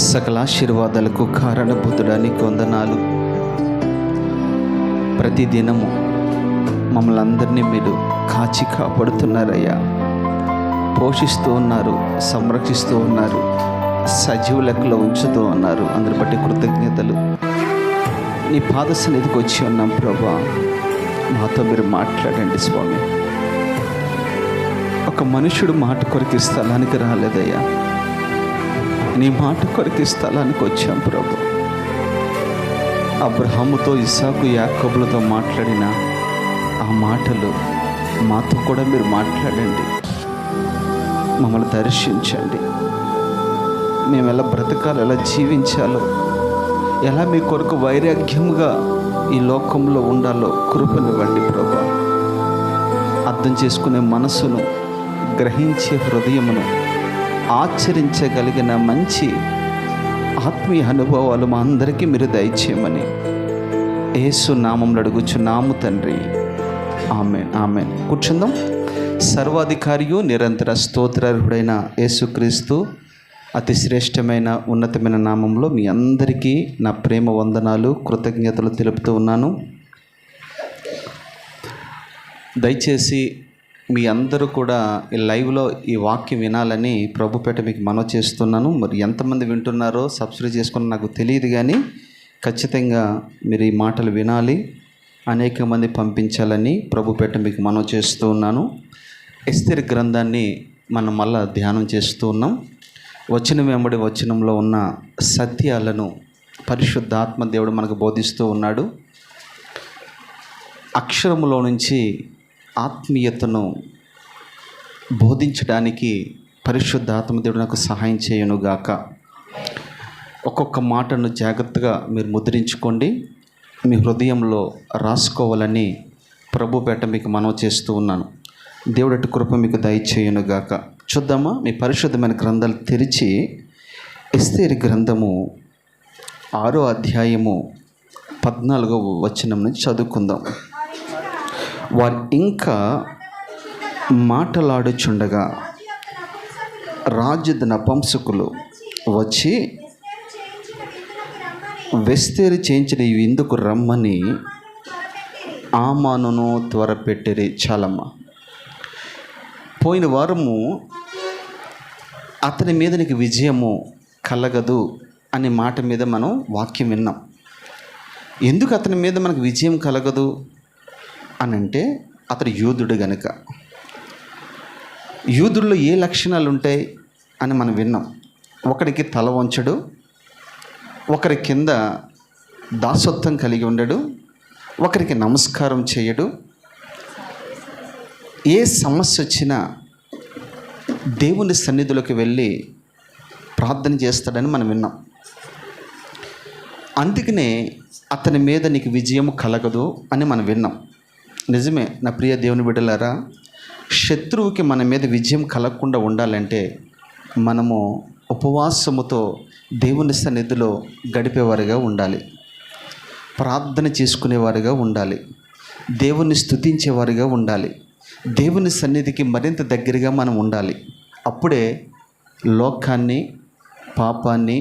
సకల ఆశీర్వాదాలకు కారణభూతుడానికి వందనాలు. ప్రతిదినము మమ్మల్ని అందరినీ మీరు కాచి కాపాడుతున్నారయ్యా, పోషిస్తూ ఉన్నారు, సంరక్షిస్తూ ఉన్నారు, సజీవ లెక్కలో ఉంచుతూ ఉన్నారు. అందరి బట్టి కృతజ్ఞతలు. నీ పాద సన్నిధికి వచ్చి ఉన్నాం ప్రభా, మాతో మీరు మాట్లాడండి స్వామి. ఒక మనుషుడు మాట కొరకు స్థలానికి రాలేదయ్యా, నీ మాట కొరకు స్థలానికి వచ్చాం ప్రభు. అబ్రహాముతో, ఇస్సాకు, యాకోబులతో మాట్లాడిన ఆ మాటలు మాతో కూడా మీరు మాట్లాడండి, మమ్మల్ని దర్శించండి. మేము ఎలా బ్రతకాలో, ఎలా జీవించాలో, ఎలా మీ కొరకు వైరాగ్యముగా ఈ లోకంలో ఉండాలో కృపనివ్వండి ప్రభా. అర్థం చేసుకునే మనసును, గ్రహించే హృదయమును, ఆచరించగలిగిన మంచి ఆత్మీయ అనుభవాలు మా అందరికీ మీరు దయచేయమని యేసు నామములో అడుగుచున్నాము తండ్రి, ఆమేన్, ఆమేన్. కూర్చుందాం. సర్వాధికారియు నిరంతర స్తోత్రార్హుడైన యేసుక్రీస్తు అతి శ్రేష్టమైన ఉన్నతమైన నామంలో మీ అందరికీ నా ప్రేమ వందనాలు, కృతజ్ఞతలు తెలుపుతూ ఉన్నాను. దయచేసి మీ అందరూ కూడా ఈ లైవ్లో ఈ వాక్యం వినాలని ప్రభుపేట మీకు మనవి చేస్తున్నాను. మరి ఎంతమంది వింటున్నారో సబ్స్క్రైబ్ చేసుకుని నాకు తెలియదు, కానీ ఖచ్చితంగా మీరు ఈ మాటలు వినాలి, అనేక మంది పంపించాలని ప్రభుపేట మీకు మనవి చేస్తూ ఉన్నాను. ఎస్తేరు గ్రంథాన్ని మనం మళ్ళా ధ్యానం చేస్తూ ఉన్నాం. వచనం వెంబడి వచనంలో ఉన్న సత్యాలను పరిశుద్ధాత్మ దేవుడు మనకు బోధిస్తూ ఉన్నాడు. అక్షరములో నుంచి ఆత్మీయతను బోధించడానికి పరిశుద్ధాత్మ దేవుడు నాకు సహాయం చేయనుగాక. ఒక్కొక్క మాటను జాగ్రత్తగా మీరు ముద్రించుకోండి, మీ హృదయంలో రాసుకోవాలని ప్రభుపేట మీకు మనవి చేస్తూ ఉన్నాను. దేవుడి కృప మీకు దయచేయునుగాక. చూద్దామా? మీ పరిశుద్ధమైన గ్రంథాలు తెరిచి ఎస్తేరు గ్రంథము 6వ అధ్యాయము 14వ వచనం నుంచి చదువుకుందాం. వారు ఇంకా మాటలాడుచుండగా రాజు నపుంసకులు వచ్చి ఎస్తేరు చేయించిన ఈ విందుకు రమ్మని హామానును త్వరపెట్టిరి. చాలమ్మ. పోయిన వారము అతని మీద నీకు విజయము కలగదు అనే మాట మీద మనం వాక్యం విన్నాం. ఎందుకు అతని మీద మనకు విజయం కలగదు అని అంటే, అతడు యూదుడు గనుక. యూదుల్లో ఏ లక్షణాలు ఉంటాయి అని మనం విన్నాం. ఒకరికి తల వంచడు, ఒకరి కింద దాసత్వం కలిగి ఉండడు, ఒకరికి నమస్కారం చేయడు, ఏ సమస్య వచ్చినా దేవుని సన్నిధిలోకి వెళ్ళి ప్రార్థన చేస్తాడని మనం విన్నాం. అందుకనే అతని మీద నీకు విజయం కలగదు అని మనం విన్నాం. నిజమే నా ప్రియ దేవుని బిడ్డలారా, శత్రువుకి మన మీద విజయం కలగకుండా ఉండాలంటే మనము ఉపవాసముతో దేవుని సన్నిధిలో గడిపేవారుగా ఉండాలి, ప్రార్థన చేసుకునేవారుగా ఉండాలి, దేవుని స్తుతించేవారుగా ఉండాలి, దేవుని సన్నిధికి మరింత దగ్గరగా మనం ఉండాలి. అప్పుడే లోకాన్ని, పాపాన్ని,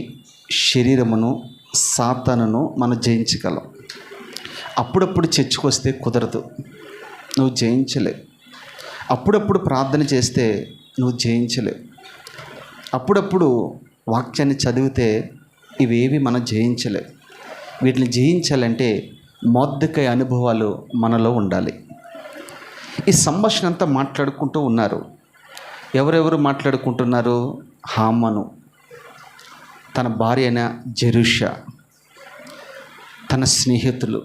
శరీరమును, సాతానును మనం జయించగలం. అప్పుడప్పుడు చర్చకు వస్తే కుదరదు, నువ్వు జయించలేవు. అప్పుడప్పుడు ప్రార్థన చేస్తే నువ్వు జయించలేవు. అప్పుడప్పుడు వాక్యాన్ని చదివితే ఇవేవి మనం జయించలేవు. వీటిని జయించాలంటే మొర్దెకై అనుభవాలు మనలో ఉండాలి. ఈ సంభాషణ అంతా మాట్లాడుకుంటూ ఉన్నారు. ఎవరెవరు మాట్లాడుకుంటున్నారు? హామాను, తన భార్య అయిన జెరూషా, తన స్నేహితులు,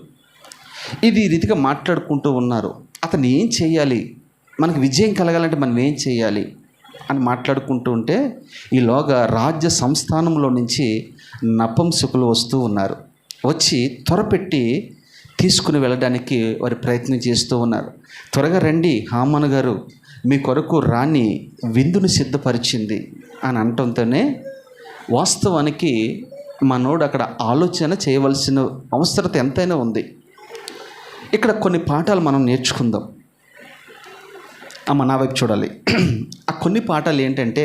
ఇది ఈ రీతిగా మాట్లాడుకుంటూ ఉన్నారు. అతను ఏం చేయాలి, మనకు విజయం కలగాలంటే మనం ఏం చేయాలి అని మాట్లాడుకుంటూ ఉంటే, ఈలోగా రాజ్య సంస్థానంలో నుంచి నపుంసకులు వస్తూ ఉన్నారు. వచ్చి త్వరపెట్టి తీసుకుని వెళ్ళడానికి వారి ప్రయత్నం చేస్తూ ఉన్నారు. త్వరగా రండి, హామాను గారు మీ కొరకు రాణి విందును సిద్ధపరిచింది అని అనటంతోనే వాస్తవానికి మనోడు అక్కడ ఆలోచన చేయవలసిన అవసరత ఎంతైనా ఉంది. ఇక్కడ కొన్ని పాఠాలు మనం నేర్చుకుందాం. అమ్మ నా వైపు చూడాలి. ఆ కొన్ని పాఠాలు ఏంటంటే,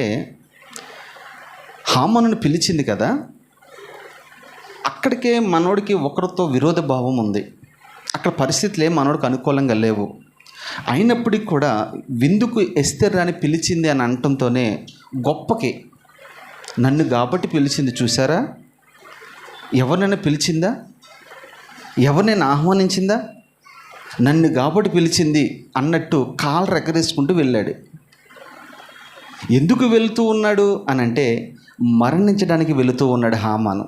హామానుని పిలిచింది కదా, అక్కడికే మనోడికి ఒకరితో విరోధ భావం ఉంది. అక్కడ పరిస్థితులు ఏం మనోడికి అనుకూలంగా లేవు. అయినప్పటికీ కూడా విందుకు ఎస్తేర్ అని పిలిచింది అని అనటంతోనే గొప్పకి నన్ను కాబట్టి పిలిచింది. చూసారా, ఎవరినైనా పిలిచిందా? ఎవరినైనా ఆహ్వానించిందా? నన్ను కాబట్టి పిలిచింది అన్నట్టు కాళ్ళు రెక్కరేసుకుంటూ వెళ్ళాడు. ఎందుకు వెళుతూ ఉన్నాడు అని అంటే మరణించడానికి వెళుతూ ఉన్నాడు హామాను,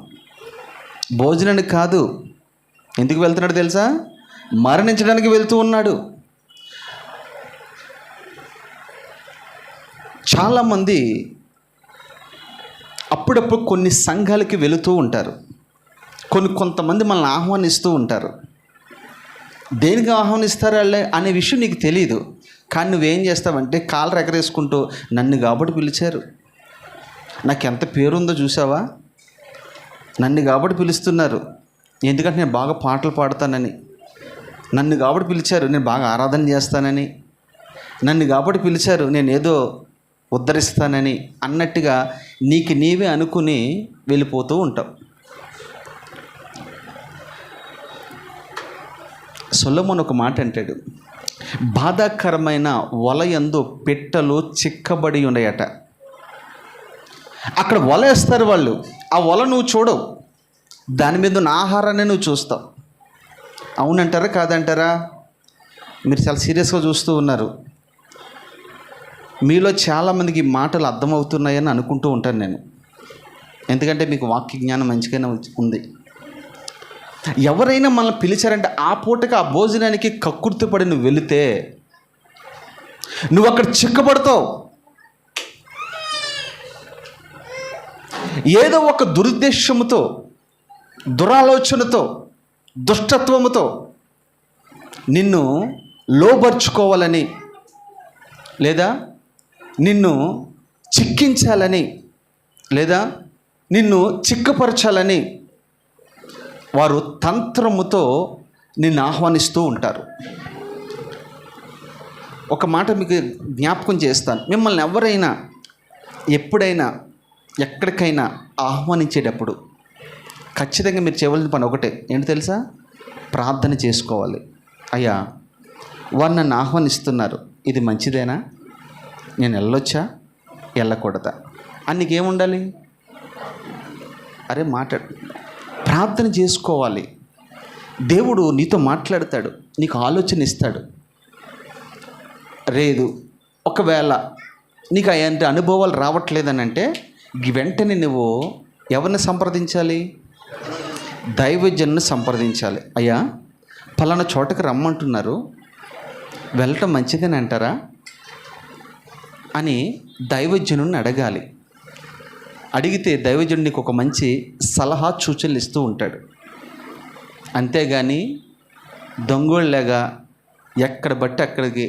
భోజనానికి కాదు. ఎందుకు వెళ్తున్నాడు తెలుసా? మరణించడానికి వెళుతూ ఉన్నాడు. చాలామంది అప్పుడప్పుడు కొన్ని సంఘాలకి వెళుతూ ఉంటారు. కొంతమంది మనల్ని ఆహ్వానిస్తూ ఉంటారు. దేనికి ఆహ్వానిస్తారు వాళ్ళే అనే విషయం నీకు తెలియదు. కానీ నువ్వేం చేస్తావంటే కాళ్ళు ఎగరేసుకుంటూ నన్ను కాబట్టి పిలిచారు, నాకు ఎంత పేరుందో చూసావా, నన్ను కాబట్టి పిలుస్తున్నారు, ఎందుకంటే నేను బాగా పాటలు పాడతానని, నన్ను కాబట్టి పిలిచారు నేను బాగా ఆరాధన చేస్తానని, నన్ను కాబట్టి పిలిచారు నేను ఏదో ఉద్ధరిస్తానని అన్నట్టుగా నీకు నీవే అనుకుని వెళ్ళిపోతూ ఉంటావు. సొలొమోను ఒక మాట అంటాడు, బాధాకరమైన వలయందు పెట్టెలు చిక్కబడి ఉన్నాయట. అక్కడ వల వేస్తారు వాళ్ళు, ఆ వల నువ్వు చూడవు, దాని మీద ఉన్న ఆహారాన్ని నువ్వు చూస్తావు. అవునంటారా కాదంటారా? మీరు చాలా సీరియస్గా చూస్తూ ఉన్నారు. మీలో చాలామందికి ఈ మాటలు అర్థమవుతున్నాయని అనుకుంటూ ఉంటాను నేను, ఎందుకంటే మీకు వాక్య జ్ఞానం మంచిగానే ఉంది. ఎవరైనా మనల్ని పిలిచారంటే ఆ పూటకి ఆ భోజనానికి కక్కుర్తిపడి నువ్వు వెళితే నువ్వు అక్కడ చిక్కబడతావు. ఏదో ఒక దురుద్దేశముతో, దురాలోచనతో, దుష్టత్వముతో నిన్ను లోబర్చుకోవాలని, లేదా నిన్ను చిక్కించాలని, లేదా నిన్ను చిక్కపరచాలని వారు తంత్రముతో నిన్ను ఆహ్వానిస్తూ ఉంటారు. ఒక మాట మీకు జ్ఞాపకం చేస్తాను. మిమ్మల్ని ఎవరైనా ఎప్పుడైనా ఎక్కడికైనా ఆహ్వానించేటప్పుడు ఖచ్చితంగా మీరు చేయవలసిన పని ఒకటే, ఏంటి తెలుసా? ప్రార్థన చేసుకోవాలి. అయ్యా, వారు నన్ను ఆహ్వానిస్తున్నారు, ఇది మంచిదేనా? నేను వెళ్ళొచ్చా వెళ్ళకూడదా అని నీకేముండాలి? అరే మాట్లాడు, ప్రార్థన చేసుకోవాలి. దేవుడు నీతో మాట్లాడతాడు, నీకు ఆలోచన ఇస్తాడు. లేదు, ఒకవేళ నీకు అలాంటి అనుభవాలు రావట్లేదని అంటే వెంటనే నువ్వు ఎవరిని సంప్రదించాలి? దైవజనుని సంప్రదించాలి. అయ్యా, పలానా చోటకి రమ్మంటున్నారు, వెళ్ళటం మంచిదని అంటారా అని దైవజనుని అడగాలి. అడిగితే దైవజనుడు నీకు ఒక మంచి సలహా సూచనలు ఇస్తూ ఉంటాడు. అంతేగాని దొంగోళ్ళగా ఎక్కడ బట్టి అక్కడికి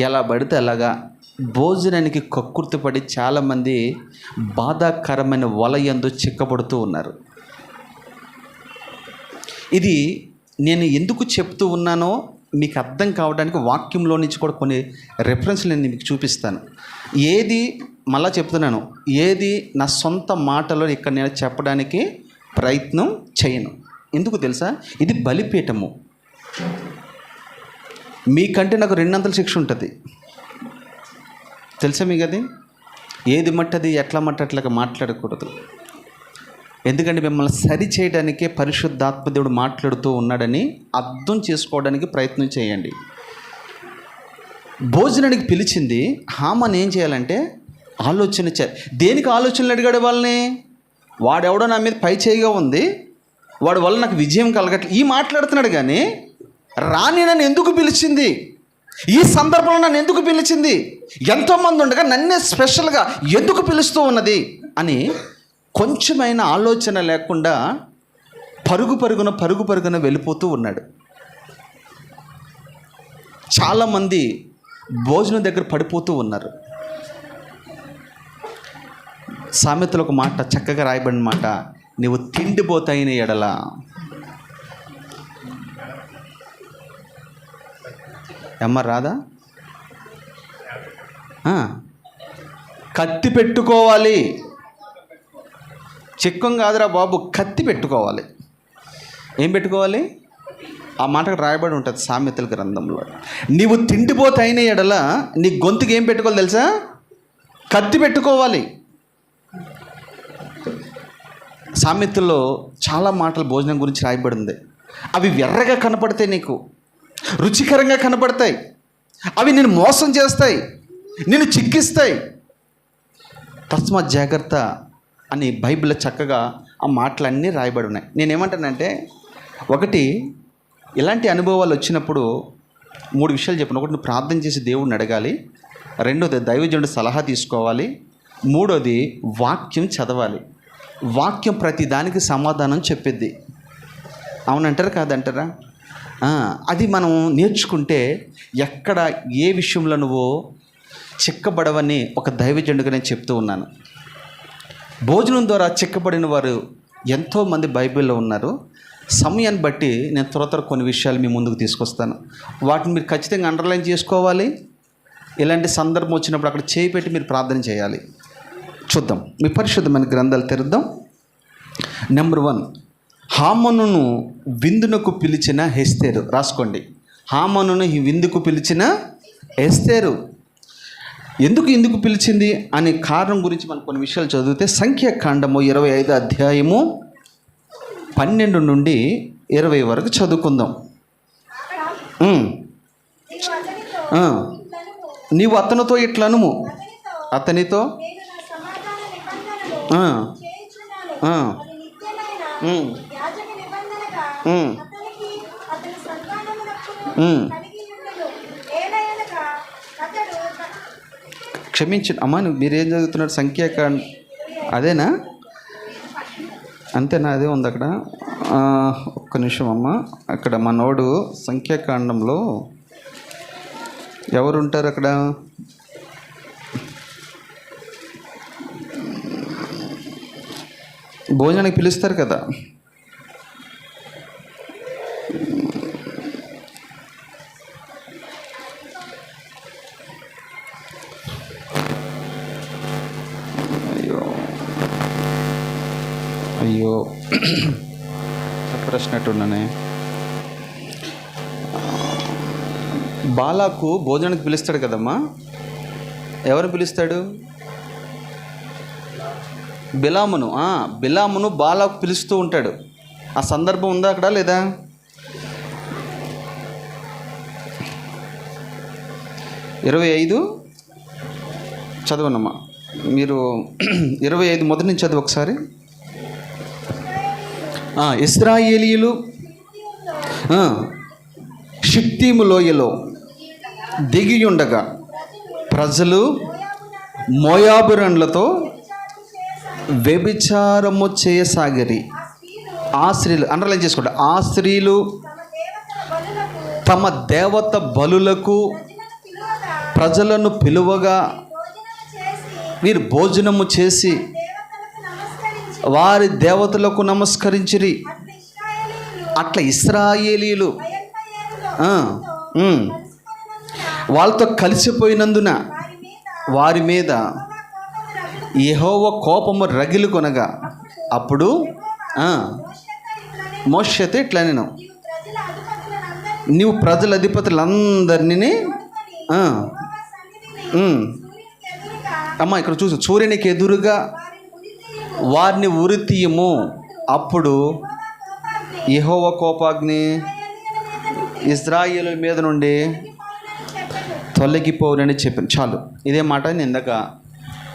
ఎలా పడితే అలాగా భోజనానికి కక్కుర్తిపడి చాలామంది బాధాకరమైన వలయందు చిక్కబడుతూ ఉన్నారు. ఇది నేను ఎందుకు చెప్తూ ఉన్నానో మీకు అర్థం కావడానికి వాక్యంలో నుంచి కూడా కొన్ని రెఫరెన్స్లు నేను మీకు చూపిస్తాను. ఏది మళ్ళా చెప్తున్నాను, ఏది నా సొంత మాటలో ఇక్కడ నేను చెప్పడానికి ప్రయత్నం చేయను. ఎందుకు తెలుసా? ఇది బలిపీఠము. మీకంటే నాకు 2 అంతల శిక్ష ఉంటుంది. తెలుసా మీకు అది? ఏది మట్టది ఎట్లా అట్లాగా మాట్లాడకూడదు. ఎందుకంటే మిమ్మల్ని సరి చేయడానికే పరిశుద్ధాత్మ దేవుడు మాట్లాడుతూ ఉన్నాడని అర్థం చేసుకోవడానికి ప్రయత్నం చేయండి. భోజనానికి పిలిచింది హామాను ఏం చేయాలంటే ఆలోచన చేయాలి. దేనికి ఆలోచనలు అడిగాడు వాళ్ళని? వాడెవడో నా మీద పై చేయిగా ఉంది, వాడి వల్ల నాకు విజయం కలగట్లేదు ఈ మాట్లాడుతున్నాడు. కానీ రాణి నన్ను ఎందుకు పిలిచింది, ఈ సందర్భంలో నన్ను ఎందుకు పిలిచింది, ఎంతోమంది ఉండగా నన్నే స్పెషల్గా ఎందుకు పిలుస్తూ ఉన్నది అని కొంచెమైనా ఆలోచన లేకుండా పరుగు పరుగున వెళ్ళిపోతూ ఉన్నాడు. చాలామంది భోజనం దగ్గర పడిపోతూ ఉన్నారు. సామెతలో ఒక మాట చక్కగా రాయబడిన మాట, నీవు తిండిపోతైన ఎడల రాదా? కత్తి పెట్టుకోవాలి. చిక్కం కాదురా బాబు, కత్తి పెట్టుకోవాలి. ఏం పెట్టుకోవాలి? ఆ మాటకు రాయబడి ఉంటుంది సామెతల గ్రంథంలో. నీవు తిండిపోతే అయిన ఎడల నీ గొంతుకి ఏం పెట్టుకోవాలి తెలుసా? కత్తి పెట్టుకోవాలి. సామెతల్లో చాలా మాటలు భోజనం గురించి రాయబడింది. అవి ఎర్రగా కనపడతాయి, నీకు రుచికరంగా కనపడతాయి. అవి నిన్ను మోసం చేస్తాయి, నిన్ను చిక్కిస్తాయి. తస్మాత్ జాగ్రత్త అని బైబిల్లో చక్కగా ఆ మాటలన్నీ రాయబడి ఉన్నాయి. నేనేమంటానంటే, ఒకటి, ఇలాంటి అనుభవాలు వచ్చినప్పుడు 3 విషయాలు చెప్పాను. ఒకటి, నువ్వు ప్రార్థన చేసి దేవుడిని అడగాలి. రెండోది, దైవజనుడి సలహా తీసుకోవాలి. మూడోది, వాక్యం చదవాలి. వాక్యం ప్రతి దానికి సమాధానం చెప్పిద్ది. అవునంటారా కాదంటారా? అది మనం నేర్చుకుంటే ఎక్కడ ఏ విషయంలో నువ్వు చిక్కబడవని ఒక దైవజనుడిగా నేను చెప్తూ ఉన్నాను. భోజనం ద్వారా చిక్కబడిన వారు ఎంతోమంది బైబిల్లో ఉన్నారు. సమయాన్ని బట్టి నేను త్వర కొన్ని విషయాలు మీ ముందుకు తీసుకొస్తాను. వాటిని మీరు ఖచ్చితంగా అండర్లైన్ చేసుకోవాలి. ఇలాంటి సందర్భం వచ్చినప్పుడు అక్కడ చేయి పెట్టి మీరు ప్రార్థన చేయాలి. చూద్దాం, మీ పరిశుద్ధమైన గ్రంథాలు తెరుద్దాం. నెంబర్ 1, హామానును విందునకు పిలిచిన ఎస్తేరు. రాసుకోండి, హామానును ఈ విందుకు పిలిచిన ఎస్తేరు. ఎందుకు పిలిచింది అనే కారణం గురించి మనం కొన్ని విషయాలు చదివితే, సంఖ్యాకాండము 25 అధ్యాయము 12 నుండి 20 వరకు చదువుకుందాం. నీవు అతనితో ఇట్లనుము, అతనితో క్షమించండి అమ్మా, మీరేం చదువుతున్నారు? సంఖ్యాకాండ అదేనా? అంతేనా? అదే ఉంది అక్కడ. ఒక్క నిమిషం అమ్మ. అక్కడ మనోడు సంఖ్యాకాండంలో ఎవరుంటారు అక్కడ? భోజనానికి పిలుస్తారు కదా. అయ్యో చెప్పరేసినట్టున్నానే. బాలాకు భోజనానికి పిలుస్తాడు కదమ్మా. ఎవరు పిలుస్తాడు? బిలామును బాలాకు పిలుస్తూ ఉంటాడు. ఆ సందర్భం ఉందా అక్కడ లేదా? ఇరవై 25 చదవనమ్మా మీరు. 25 మొదటి నుంచి చదువు ఒకసారి. ఇశ్రాయేలీయులు షిత్తీము లోయలో దిగియుండగా ప్రజలు మోయాబురన్లతో వ్యభిచారము చేయసాగిరి. ఆ స్త్రీలు, అండర్లైన్ చేసుకోండి, ఆ స్త్రీలు తమ దేవత బలులకు ప్రజలను పిలువగా వీరు భోజనము చేసి వారి దేవతలకు నమస్కరించిరి. అట్లా ఇశ్రాయేలీయులు వాళ్ళతో కలిసిపోయినందున వారి మీద యెహోవా కోపము రగిలి కొనగా, అప్పుడు మోషేతో ఇట్లా, నీవు ప్రజల అధిపతులందరినీ అమ్మ ఇక్కడ చూసు, సూర్యునికి ఎదురుగా వారిని ఉరితీయము, అప్పుడు యెహోవా కోపాగ్ని ఇశ్రాయేలు మీద నుండి తొలగిపోవునని చెప్పాను. చాలు, ఇదే మాట. నేను ఇందాక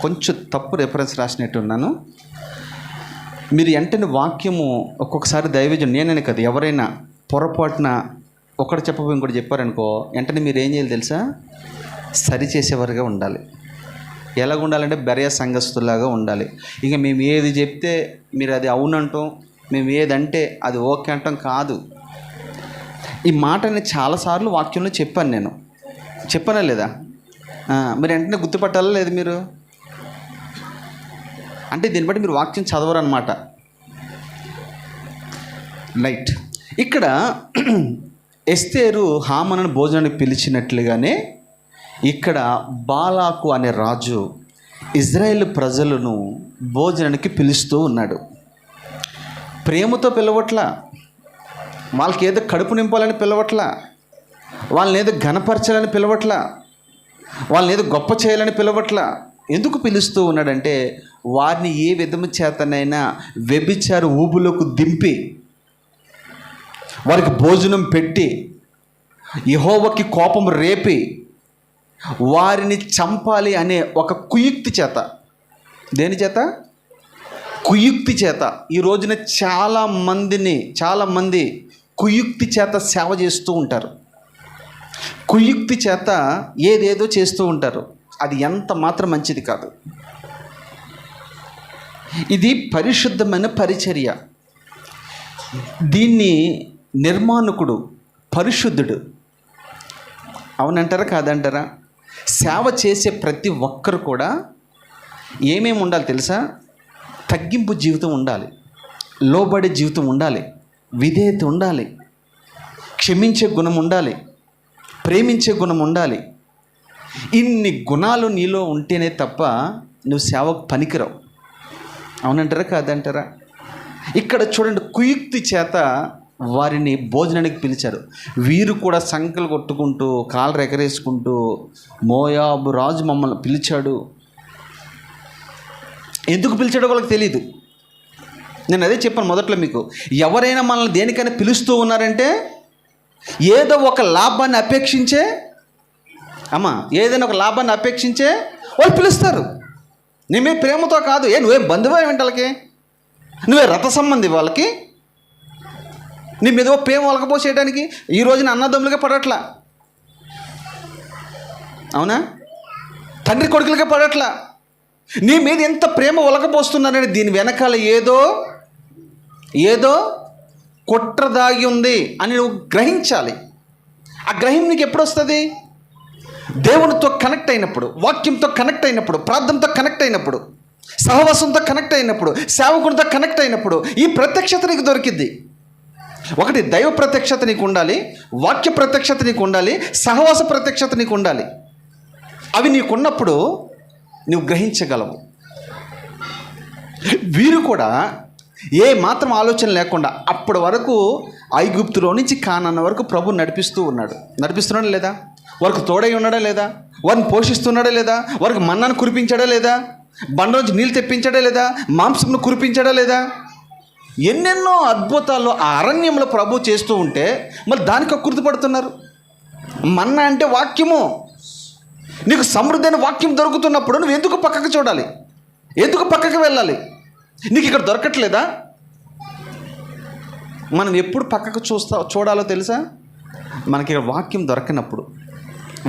కొంచెం తప్పు రెఫరెన్స్ రాసినట్టున్నాను. మీరు వెంటనే వాక్యము ఒక్కొక్కసారి దైవజన్, నేననే కదా, ఎవరైనా పొరపాటున ఒకటి చెప్పబోయి ఇంకోటి చెప్పారనుకో, వెంటనే మీరు ఏం చేయాలి తెలుసా? సరి చేసేవారుగా ఉండాలి. ఎలాగ ఉండాలంటే బెరయ సంఘస్థులాగా ఉండాలి. ఇక మేము ఏది చెప్తే మీరు అది అవునంటాం, మేము ఏదంటే అది ఓకే అంటాం కాదు. ఈ మాట నేను చాలాసార్లు వాక్యంలో చెప్పాను. చెప్పానా లేదా? మీరు వెంటనే గుర్తుపట్టాలా లేదు మీరు? అంటే దీన్ని బట్టి మీరు వాక్యం చదవరు అనమాట. రైట్. ఇక్కడ ఎస్తేరు హామానును భోజనానికి పిలిచినట్లుగానే ఇక్కడ బాలాకు అనే రాజు ఇజ్రాయేల్ ప్రజలను భోజనానికి పిలుస్తూ ఉన్నాడు. ప్రేమతో పిలవట్లా, వాళ్ళకి ఏదో కడుపు నింపాలని పిలవట్లా, వాళ్ళని ఏదో ఘనపరచాలని పిలవట్లా, వాళ్ళని ఏదో గొప్ప చేయాలని పిలవట్లా. ఎందుకు పిలుస్తూ ఉన్నాడంటే వారిని ఏ విధము చేతనైనా వ్యభిచార ఊబులోకి దింపి వారికి భోజనం పెట్టి యెహోవాకి కోపం రేపి వారిని చంపాలి అనే ఒక కుయుక్తి చేత, దేని చేత? కుయుక్తి చేత. ఈ రోజున చాలామంది కుయుక్తి చేత సేవ చేస్తూ ఉంటారు. కుయుక్తి చేత ఏదేదో చేస్తూ ఉంటారు. అది ఎంత మాత్రం మంచిది కాదు. ఇది పరిశుద్ధమైన పరిచర్య. దీన్ని నిర్మాణకుడు పరిశుద్ధుడు, అవునంటారా కాదంటారా? సేవ చేసే ప్రతి ఒక్కరు కూడా ఏమేమి ఉండాలి తెలుసా? తగ్గింపు జీవితం ఉండాలి, లోబడే జీవితం ఉండాలి, విధేయత ఉండాలి, క్షమించే గుణం ఉండాలి, ప్రేమించే గుణం ఉండాలి. ఇన్ని గుణాలు నీలో ఉంటేనే తప్ప నువ్వు సేవకు పనికిరావు. అవునంటారా కాదంటారా? ఇక్కడ చూడండి, కుయుక్తి చేత వారిని భోజనానికి పిలిచారు. వీరు కూడా సంకలు కొట్టుకుంటూ కాళ్ళు ఎగరేసుకుంటూ మోయాబు రాజు మమ్మల్ని పిలిచాడు. ఎందుకు పిలిచాడో వాళ్ళకి తెలియదు. నేను అదే చెప్పాను మొదట్లో మీకు. ఎవరైనా మనల్ని దేనికైనా పిలుస్తూ ఉన్నారంటే ఏదో ఒక లాభాన్ని అపేక్షించే, ఏదైనా ఒక లాభాన్ని అపేక్షించే వాళ్ళు పిలుస్తారు. నేమే ప్రేమతో కాదు. నువ్వేం బంధువే వెంటలకి, నువ్వే రథ సంబంధి వాళ్ళకి, నీ మీద ప్రేమ ఒలకపోసేయడానికి ఈ రోజున అన్నదమ్ములుగా పడట్లా, అవునా? తండ్రి కొడుకులుగా పడట్లా. నీ మీద ఎంత ప్రేమ ఒలకపోస్తున్నారని దీని వెనకాల ఏదో కుట్ర దాగి ఉంది అని నువ్వు గ్రహించాలి. ఆ గ్రహం నీకు ఎప్పుడు వస్తుంది? దేవునితో కనెక్ట్ అయినప్పుడు, వాక్యంతో కనెక్ట్ అయినప్పుడు, ప్రార్థనతో కనెక్ట్ అయినప్పుడు, సహవాసంతో కనెక్ట్ అయినప్పుడు, సేవకునితో కనెక్ట్ అయినప్పుడు ఈ ప్రత్యక్షత నీకు దొరికిద్ది. ఒకటి దైవ ప్రత్యక్షత నీకు ఉండాలి, వాక్య ప్రత్యక్షత నీకు ఉండాలి, సహవాస ప్రత్యక్షత నీకు ఉండాలి. అవి నీకున్నప్పుడు నువ్వు గ్రహించగలవు. వీరు కూడా ఏ మాత్రం ఆలోచన లేకుండా అప్పటి వరకు ఐగుప్తులో నుంచి కానాను వరకు ప్రభు నడిపిస్తున్నాడా లేదా? వారికి తోడై ఉన్నాడా లేదా? వారిని పోషిస్తున్నాడా లేదా? వారికి మన్నాను కురిపించాడా లేదా? బండలోంచి నీళ్ళు తెప్పించాడా లేదా? మాంసంను కురిపించాడా లేదా? ఎన్నెన్నో అద్భుతాలు ఆ అరణ్యంలో ప్రభు చేస్తూ ఉంటే మళ్ళీ దానికి గుర్తుపడుతున్నారు. మన్నా అంటే వాక్యము. నీకు సమృద్ధైన వాక్యం దొరుకుతున్నప్పుడు నువ్వు ఎందుకు పక్కకు చూడాలి? ఎందుకు పక్కకు వెళ్ళాలి? నీకు ఇక్కడ దొరకట్లేదా? మనం ఎప్పుడు పక్కకు చూడాలో తెలుసా? మనకి ఇక్కడ వాక్యం దొరకనప్పుడు,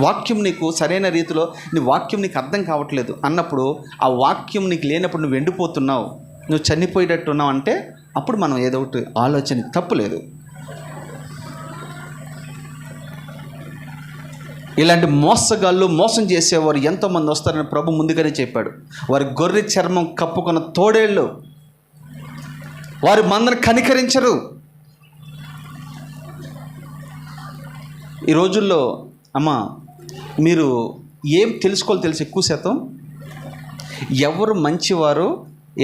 వాక్యం నీకు సరైన రీతిలో నీ వాక్యం నీకు అర్థం కావట్లేదు అన్నప్పుడు, ఆ వాక్యం నీకు లేనప్పుడు నువ్వు ఎండిపోతున్నావు, నువ్వు చనిపోయేటట్టున్నావు అంటే అప్పుడు మనం ఏదో ఒకటి ఆలోచన తప్పులేదు. ఇలాంటి మోసగాళ్ళు, మోసం చేసేవారు ఎంతోమంది వస్తారని ప్రభు ముందుగానే చెప్పాడు. వారి గొర్రె చర్మం కప్పుకున్న తోడేళ్ళు, వారి మందను కనికరించరు. ఈ రోజుల్లో మీరు ఏం తెలుసుకోవాలి తెలుసు? ఎక్కువ శాతం ఎవరు మంచివారు,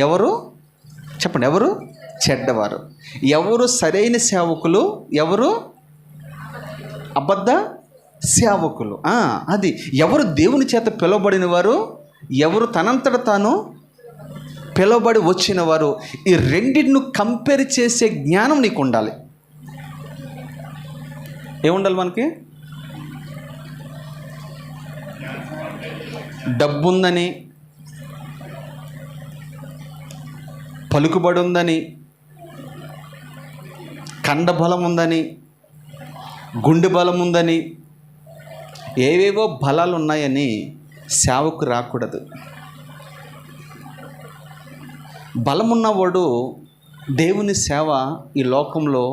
ఎవరు చెప్పండి, ఎవరు చెడ్డవారు, ఎవరు సరైన సేవకులు, ఎవరు అబద్ధ సేవకులు. అది ఎవరు దేవుని చేత పిలువబడిన వారు, ఎవరు తనంతట తాను పిలువబడి వచ్చిన వారు. ఈ రెండింటిని కంపేర్ చేసే జ్ఞానం నీకు ఉండాలి. ఏముండాలి మనకి? డబ్బుందని, పలుకుబడి ఉందని, కండబలం ఉందని, గుండె బలం ఉందని, ఏవేవో బలాలు ఉన్నాయని సేవకు రాకూడదు. బలమున్నవాడు దేవుని సేవ ఈ లోకంలో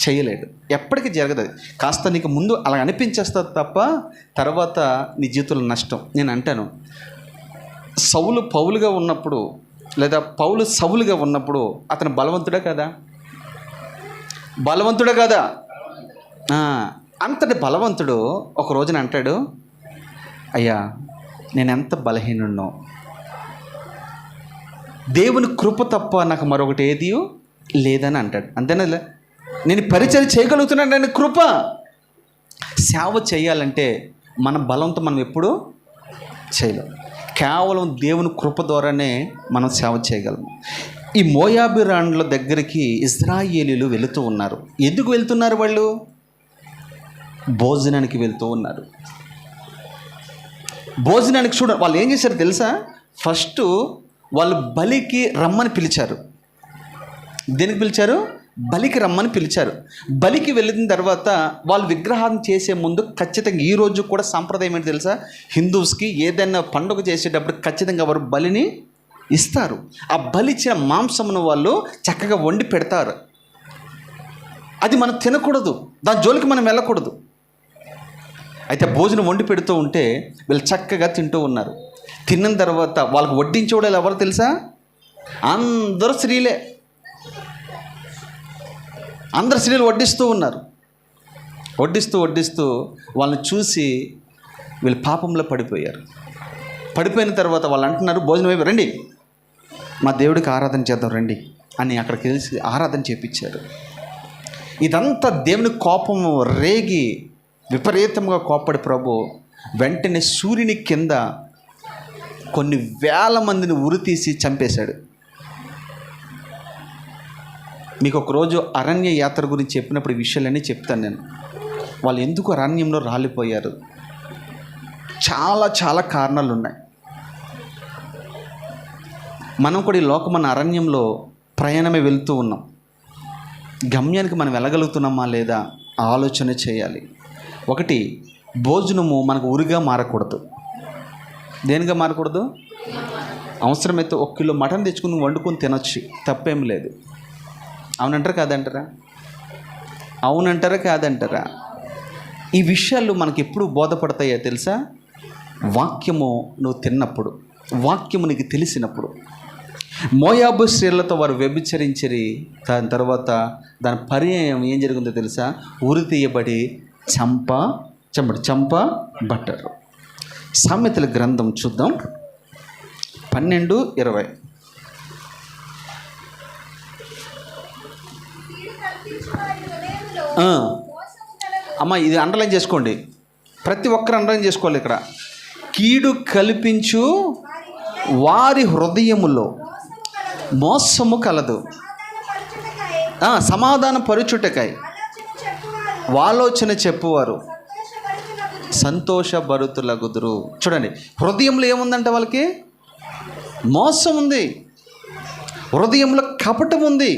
చేయలేడు, ఎప్పటికీ జరగదు. కాస్త నీకు ముందు అలా అనిపించేస్తుంది తప్ప తర్వాత నీ జీవితంలో నష్టం. నేను అంటాను, సౌలు పౌలుగా ఉన్నప్పుడు లేదా పౌలు సౌలుగా ఉన్నప్పుడు అతను బలవంతుడే కదా? బలవంతుడే కదా? అంతటి బలవంతుడు ఒక రోజున అంటాడు, అయ్యా నేను ఎంత బలహీనున్నో, దేవుని కృప తప్ప నాకు మరొకటి ఏది లేదని అంటాడు. అంతేనా? నేను పరిచయం చేయగలుగుతున్నాను కృప. సేవ చేయాలంటే మన బలంతో మనం ఎప్పుడూ చేయలేం. కేవలం దేవుని కృప ద్వారానే మనం సేవ చేయగలం. ఈ మోయాబీరాండ్ల దగ్గరికి ఇశ్రాయేలీలు వెళుతూ ఉన్నారు. ఎందుకు వెళ్తున్నారు? వాళ్ళు భోజనానికి వెళ్తూ ఉన్నారు. భోజనానికి వాళ్ళు ఏం చేశారు తెలుసా? ఫస్ట్ వాళ్ళు బలికి రమ్మని పిలిచారు. దేనికి పిలిచారు? బలికి రమ్మని పిలిచారు. బలికి వెళ్ళిన తర్వాత వాళ్ళు విగ్రహాన్ని చేసే ముందు ఖచ్చితంగా, ఈరోజు కూడా సాంప్రదాయం ఏంటి తెలుసా? హిందూస్కి ఏదైనా పండుగ చేసేటప్పుడు ఖచ్చితంగా వారు బలిని ఇస్తారు. ఆ బలి ఇచ్చిన మాంసమును వాళ్ళు చక్కగా వండి పెడతారు. అది మనం తినకూడదు, దాని జోలికి మనం వెళ్ళకూడదు. అయితే భోజనం వండి పెడుతూ ఉంటే వీళ్ళు చక్కగా తింటూ ఉన్నారు. తిన్న తర్వాత వాళ్ళకు వడ్డించేవాళ్ళు ఎవరు తెలుసా? అందరూ స్త్రీలే. అందరు స్త్రీలు వడ్డిస్తూ ఉన్నారు. వడ్డిస్తూ వాళ్ళని చూసి వీళ్ళు పాపంలో పడిపోయారు. పడిపోయిన తర్వాత వాళ్ళు అంటున్నారు, భోజనం అయిపోయి రండి, మా దేవుడికి ఆరాధన చేద్దాం రండి అని అక్కడికి తెలిసి ఆరాధన చేపించారు. ఇదంతా దేవుని కోపం రేగి విపరీతంగా కోప్పడి ప్రభు వెంటనే సూర్యుని కింద కొన్ని వేల మందిని ఉరి తీసి చంపేశాడు. మీకు ఒకరోజు అరణ్య యాత్ర గురించి చెప్పినప్పుడు ఈ విషయాలన్నీ చెప్తాను నేను. వాళ్ళు ఎందుకు అరణ్యంలో రాలిపోయారు? చాలా చాలా కారణాలు ఉన్నాయి. మనం కూడా ఈ లోకమైన అరణ్యంలో ప్రయాణమే వెళ్తూ ఉన్నాం. గమ్యానికి మనం వెళ్ళగలుగుతున్నామా లేదా ఆలోచన చేయాలి. ఒకటి, భోజనము మనకు ఉరిగా మారకూడదు. దేనిగా మారకూడదు? అవసరమైతే 1 కిలో మటన్ తెచ్చుకుని వండుకొని తినొచ్చు, తప్పేం లేదు. అవునంటారా కాదంటారా? అవునంటారా కాదంటారా? ఈ విషయాలు మనకి ఎప్పుడు బోధపడతాయో తెలుసా? వాక్యము నువ్వు తిన్నప్పుడు, వాక్యము నీకు తెలిసినప్పుడు. మోయాబు స్త్రీలతో వారు వ్యభిచరించిరి. దాని తర్వాత దాని పర్యాయం ఏం జరిగిందో తెలుసా? ఉరి తీయబడి చంపబడ్డారు. సామెతల గ్రంథం చూద్దాం, 12:20. అమ్మ ఇది అండర్లైన్ చేసుకోండి, ప్రతి ఒక్కరు అండర్లైన్ చేసుకోవాలి. ఇక్కడ కీడు కల్పించు వారి హృదయములో మోసము కలదు, సమాధాన పరుచుటకై ఆలోచన చెప్పువారు సంతోషభరితులగుదురు. చూడండి, హృదయంలో ఏముందంటే వాళ్ళకి మోసం ఉంది, హృదయంలో కపటం ఉంది,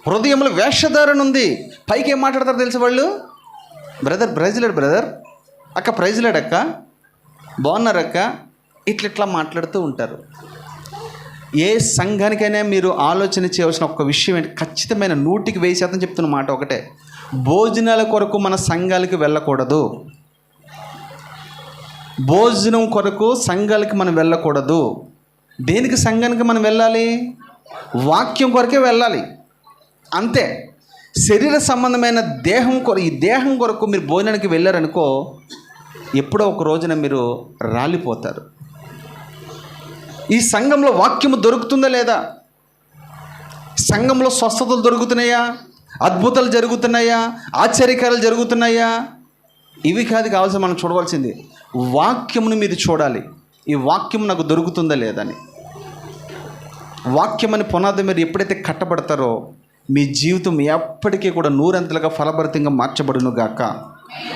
హృదయంలో వేషధారణ ఉంది. పైకి ఏం మాట్లాడతారు తెలుసు వాళ్ళు? బ్రదర్ ప్రైజ్లాడు, బ్రదర్ అక్క ప్రైజ్లాడు, అక్క బాగున్నారు అక్క, ఇట్లా మాట్లాడుతూ ఉంటారు. ఏ సంఘానికైనా మీరు ఆలోచన చేయవలసిన ఒక విషయం ఏంటి? ఖచ్చితమైన 100% చెప్తున్న మాట ఒకటే, భోజనాల కొరకు మన సంఘాలకి వెళ్ళకూడదు. భోజనం కొరకు సంఘాలకి మనం వెళ్ళకూడదు. దేనికి సంఘానికి మనం వెళ్ళాలి? వాక్యం కొరకే వెళ్ళాలి, అంతే. శరీర సంబంధమైన ఈ దేహం కొరకు మీరు భోజనానికి వెళ్ళారనుకో, ఎప్పుడో ఒక రోజున మీరు రాలిపోతారు. ఈ సంఘంలో వాక్యము దొరుకుతుందా లేదా? సంఘంలో స్వస్థతలు దొరుకుతున్నాయా? అద్భుతాలు జరుగుతున్నాయా? ఆశ్చర్యకారాలు జరుగుతున్నాయా? ఇవి కాదు కావాల్సిన మనం చూడవలసింది, వాక్యమును మీరు చూడాలి. ఈ వాక్యం నాకు దొరుకుతుందా లేదని. వాక్యం అని పునాది మీరు ఎప్పుడైతే కట్టబడతారో మీ జీవితం ఎప్పటికీ కూడా 100 ఫలభరితంగా మార్చబడును గాక.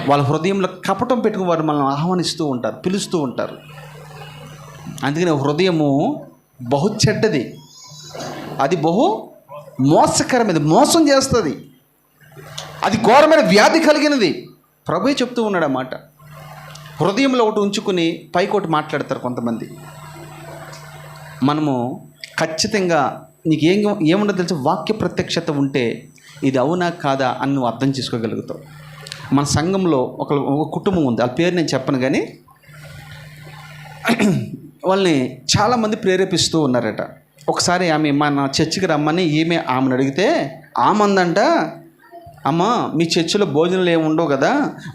వాళ్ళ హృదయంలో కపటం పెట్టుకుని వారు మనల్ని ఆహ్వానిస్తూ ఉంటారు, పిలుస్తూ ఉంటారు. అందుకని హృదయము బహు చెడ్డది, అది బహు మోసకరమైనది, మోసం చేస్తుంది, అది ఘోరమైన వ్యాధి కలిగినది. ప్రభువే చెప్తూ ఉన్నాడు అన్నమాట. హృదయంలో ఒకటి ఉంచుకుని పైకి ఒకటి మాట్లాడతారు కొంతమంది. మనము ఖచ్చితంగా నీకు ఏముండదు తెలుసు, వాక్య ప్రత్యక్షత ఉంటే ఇది అవునా కాదా అని నువ్వు అర్థం చేసుకోగలుగుతావు. మన సంఘంలో ఒక కుటుంబం ఉంది, వాళ్ళ పేరు నేను చెప్పను కానీ వాళ్ళని చాలామంది ప్రేరేపిస్తూ ఉన్నారట. ఒకసారి ఆమె మన చర్చికి రమ్మని ఆమెను అడిగితే ఆమందంట, అమ్మ మీ చర్చిలో భోజనాలు ఏమి ఉండవు కదా,